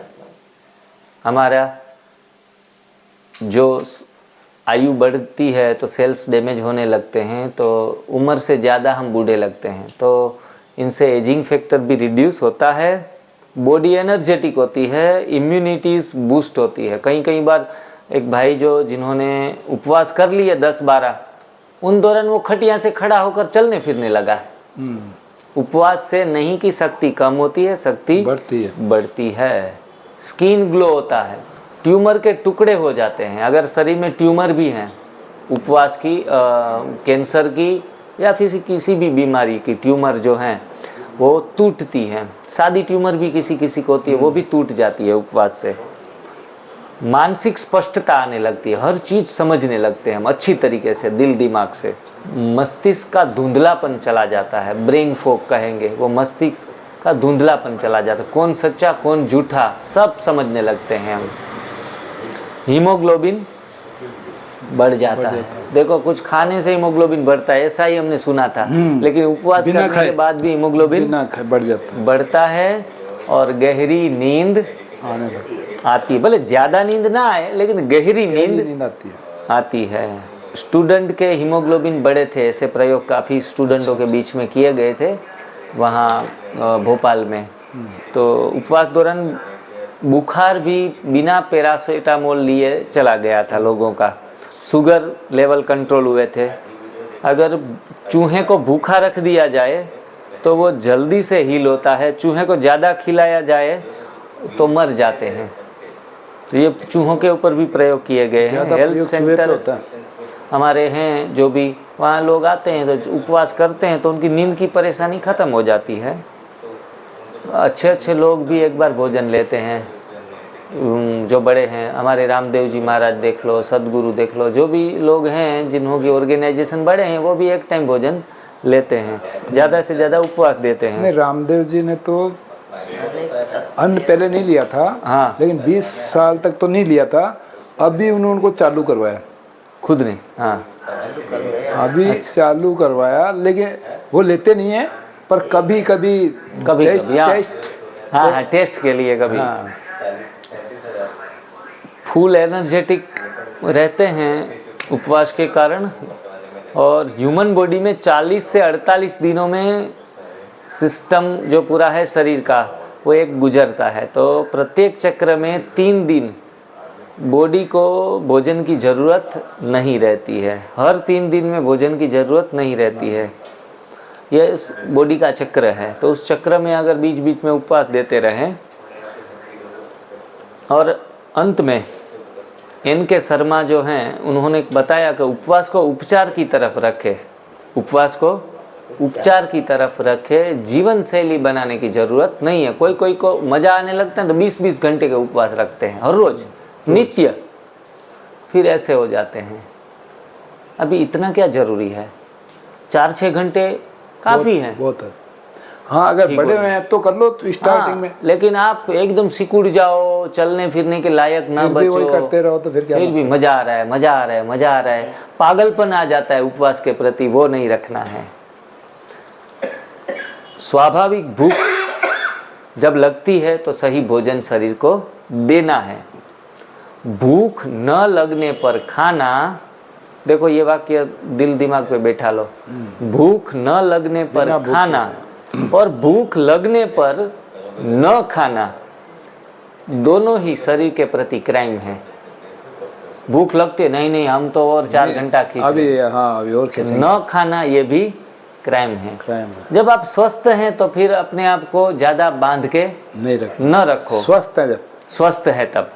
हमारा जो आयु बढ़ती है तो सेल्स डैमेज होने लगते हैं, तो उम्र से ज़्यादा हम बूढ़े लगते हैं, तो इनसे एजिंग फैक्टर भी रिड्यूस होता है, बॉडी एनर्जेटिक होती है, इम्यूनिटीज बूस्ट होती है। कई बार एक भाई जो जिन्होंने उपवास कर लिए 10-12, उन दौरान वो खटिया से खड़ा होकर चलने फिरने लगा। उपवास से नहीं की शक्ति कम होती है, शक्ति बढ़ती है। स्किन ग्लो होता है, ट्यूमर के टुकड़े हो जाते हैं। अगर शरीर में ट्यूमर भी हैं, उपवास की कैंसर की या फिर किसी भी बीमारी की ट्यूमर जो हैं वो टूटती हैं। सादी ट्यूमर भी किसी किसी को होती है, वो भी टूट जाती है उपवास से। मानसिक स्पष्टता आने लगती है, हर चीज समझने लगते हैं हम अच्छी तरीके से, दिल दिमाग से। मस्तिष्क का धुंधलापन चला जाता है, ब्रेन फॉग कहेंगे, वो मस्तिष्क का धुंधलापन चला जाता है। कौन सच्चा कौन झूठा सब समझने लगते हैं हम। हीमोग्लोबिन बढ़ जाता है। देखो कुछ खाने से हीमोग्लोबिन बढ़ता है, ऐसा ही हमने सुना था, लेकिन उपवास करने के बाद भी हीमोग्लोबिन बढ़ता है। और गहरी नींद आती है, भले ज्यादा नींद ना आए लेकिन गहरी नींद आती है। स्टूडेंट के हीमोग्लोबिन बढ़े थे, ऐसे प्रयोग काफ़ी स्टूडेंटों के बीच में किए गए थे वहाँ भोपाल में। तो उपवास दौरान बुखार भी बिना पैरासीटामोल लिए चला गया था लोगों का। शुगर लेवल कंट्रोल हुए थे। अगर चूहे को भूखा रख दिया जाए तो वो जल्दी से हील होता है, चूहे को ज़्यादा खिलाया जाए तो मर जाते हैं। तो ये चूहों के ऊपर भी प्रयोग किए गए हैं। हेल्थ सेंटर हमारे हैं जो भी, वहाँ लोग आते हैं तो उपवास करते हैं तो उनकी नींद की परेशानी ख़त्म हो जाती है। अच्छे अच्छे लोग भी एक बार भोजन लेते हैं, जो बड़े हैं, हमारे रामदेव जी महाराज देख लो, सदगुरु देख लो, जो भी लोग हैं जिन्हों की ऑर्गेनाइजेशन बड़े हैं, वो भी एक टाइम भोजन लेते हैं, ज़्यादा से ज़्यादा उपवास देते हैं। नहीं, रामदेव जी ने तो अन्न पहले नहीं लिया था, हाँ, लेकिन 20 साल तक तो नहीं लिया था, अभी उन्होंने उनको चालू करवाया खुद ने। हाँ, अभी अच्छा। चालू करवाया, लेकिन वो लेते नहीं है, पर कभी कभी हाँ, टेस्ट के लिए कभी। हाँ। फुल एनर्जेटिक रहते हैं उपवास के कारण। और ह्यूमन बॉडी में 40 से 48 दिनों में सिस्टम जो पूरा है शरीर का वो एक गुजरता है। तो प्रत्येक चक्र में 3 दिन बॉडी को भोजन की ज़रूरत नहीं रहती है। हर 3 दिन में भोजन की ज़रूरत नहीं रहती है। ये इस बॉडी का चक्र है। तो उस चक्र में अगर बीच बीच में उपवास देते रहें। और अंत में एन.के. शर्मा जो हैं उन्होंने बताया कि उपवास को उपचार की तरफ रखे, उपवास को उपचार की तरफ रखे, जीवन शैली बनाने की ज़रूरत नहीं है। कोई कोई को मज़ा आने लगता है तो 20-20 घंटे के उपवास रखते हैं हर रोज़ नित्य, फिर ऐसे हो जाते हैं। अभी इतना क्या ज़रूरी है, 4-6 घंटे काफ़ी हैं। बहुत है। हाँ, अगर बड़े हुए हैं तो कर लो तो स्टार्टिंग में, लेकिन आप एकदम सिकुड़ जाओ, चलने फिरने के लायक ना बचो, करते रहो तो फिर क्या, फिर भी मजा आ रहा है, मजा आ रहा है, मजा आ रहा है, पागलपन आ जाता है उपवास के प्रति, वो नहीं रखना है। स्वाभाविक भूख जब लगती है तो सही भोजन शरीर को देना है। भूख न लगने पर खाना, देखो ये वाक्य दिल दिमाग पे बैठा लो, भूख न लगने पर खाना और भूख लगने पर न खाना, दोनों ही शरीर के प्रति क्राइम है। भूख लगती है, नहीं नहीं हम तो और 4 घंटा खींच अभी, हाँ, अभी और खींचेंगे, न खाना, ये भी क्राइम है। जब आप स्वस्थ हैं तो फिर अपने आप को ज्यादा बांध के न रखो। स्वस्थ है, जब स्वस्थ है तब,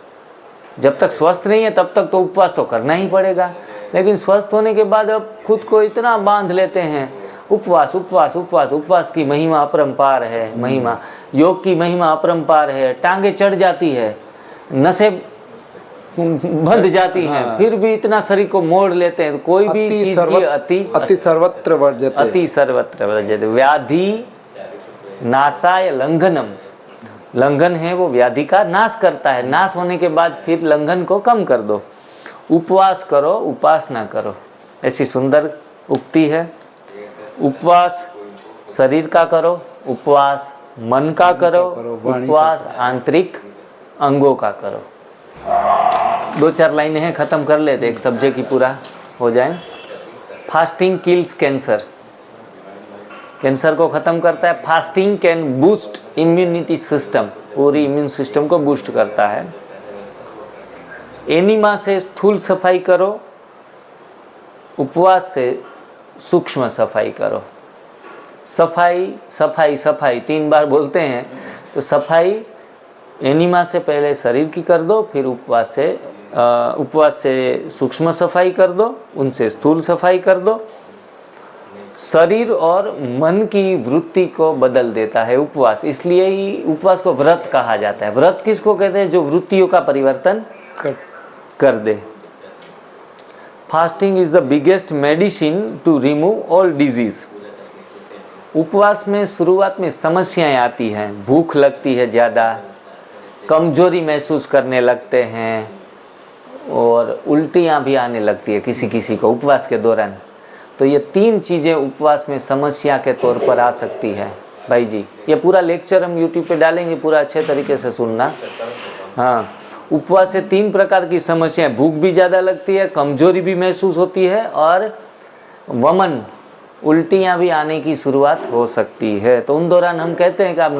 जब तक स्वस्थ नहीं है तब तक तो उपवास तो करना ही पड़ेगा। लेकिन स्वस्थ होने के बाद अब खुद को इतना बांध लेते हैं, उपवास उपवास उपवास, उपवास की महिमा अपरंपार है, महिमा योग की महिमा अपरंपार है। टांगे चढ़ जाती है, नसें बंध जाती हैं, फिर भी इतना शरीर को मोड़ लेते हैं। कोई भी चीज की अति सर्वत्र वर्जते, अति सर्वत्र वर्जते। व्याधि नाशाय लंघनम, लंघन है वो व्याधि का नाश करता है। नाश होने के बाद फिर लंघन को कम कर दो। उपवास करो, उपासना करो, ऐसी सुंदर उक्ति है। उपवास शरीर का करो, उपवास मन का करो, उपवास आंतरिक अंगों का करो। 2-4 लाइनें हैं, खत्म कर लेते, एक सब्जेक्ट ही पूरा हो जाए। फास्टिंग किल्स कैंसर, कैंसर को खत्म करता है। Fasting can boost immunity system, पूरी इम्यून सिस्टम को बूस्ट करता है। एनिमा से स्थूल सफाई करो, उपवास से सूक्ष्म सफाई करो। सफाई सफाई सफाई 3 बार बोलते हैं, तो सफाई एनिमा से पहले शरीर की कर दो, फिर उपवास से सूक्ष्म सफाई कर दो, उनसे स्थूल सफाई कर दो। शरीर और मन की वृत्ति को बदल देता है उपवास, इसलिए ही उपवास को व्रत कहा जाता है। व्रत किसको कहते हैं? जो वृत्तियों का परिवर्तन कर दे। Fasting is the biggest medicine to remove all disease. उपवास में शुरुआत में समस्याएं आती हैं, भूख लगती है ज़्यादा, कमजोरी महसूस करने लगते हैं और उल्टियां भी आने लगती है किसी किसी को उपवास के दौरान। तो ये 3 चीज़ें उपवास में समस्या के तौर पर आ सकती है। भाई जी, ये पूरा लेक्चर हम यूट्यूब पे डालेंगे, पूरा अच्छे तरीके से सुनना। हाँ, उपवास से 3 प्रकार की समस्याएं, भूख भी ज़्यादा लगती है, कमजोरी भी महसूस होती है और वमन, उल्टियां भी आने की शुरुआत हो सकती है। तो उन दौरान हम कहते हैं कि आप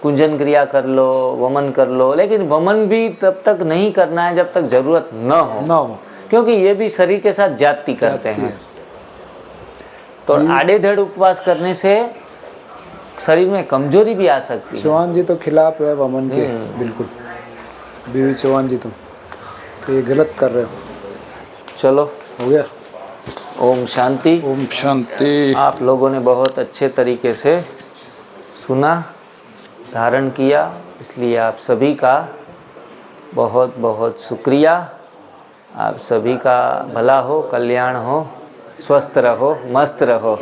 कुंजन क्रिया कर लो, वमन कर लो, लेकिन वमन भी तब तक नहीं करना है जब तक जरूरत न हो, क्योंकि ये भी शरीर के साथ जाति करते हैं। तो आड़ेधड़ उपवास करने से शरीर में कमजोरी भी आ सकती है। चौहान जी तो खिलाफ है वमन के, बिल्कुल। बीवी चौहान जी तुम तो ये गलत कर रहे हो। चलो, हो गया। ओम शांति। ओम शांति। आप लोगों ने बहुत अच्छे तरीके से सुना, धारण किया, इसलिए आप सभी का बहुत बहुत शुक्रिया। आप सभी का भला हो, कल्याण हो, स्वस्थ रहो, मस्त रहो।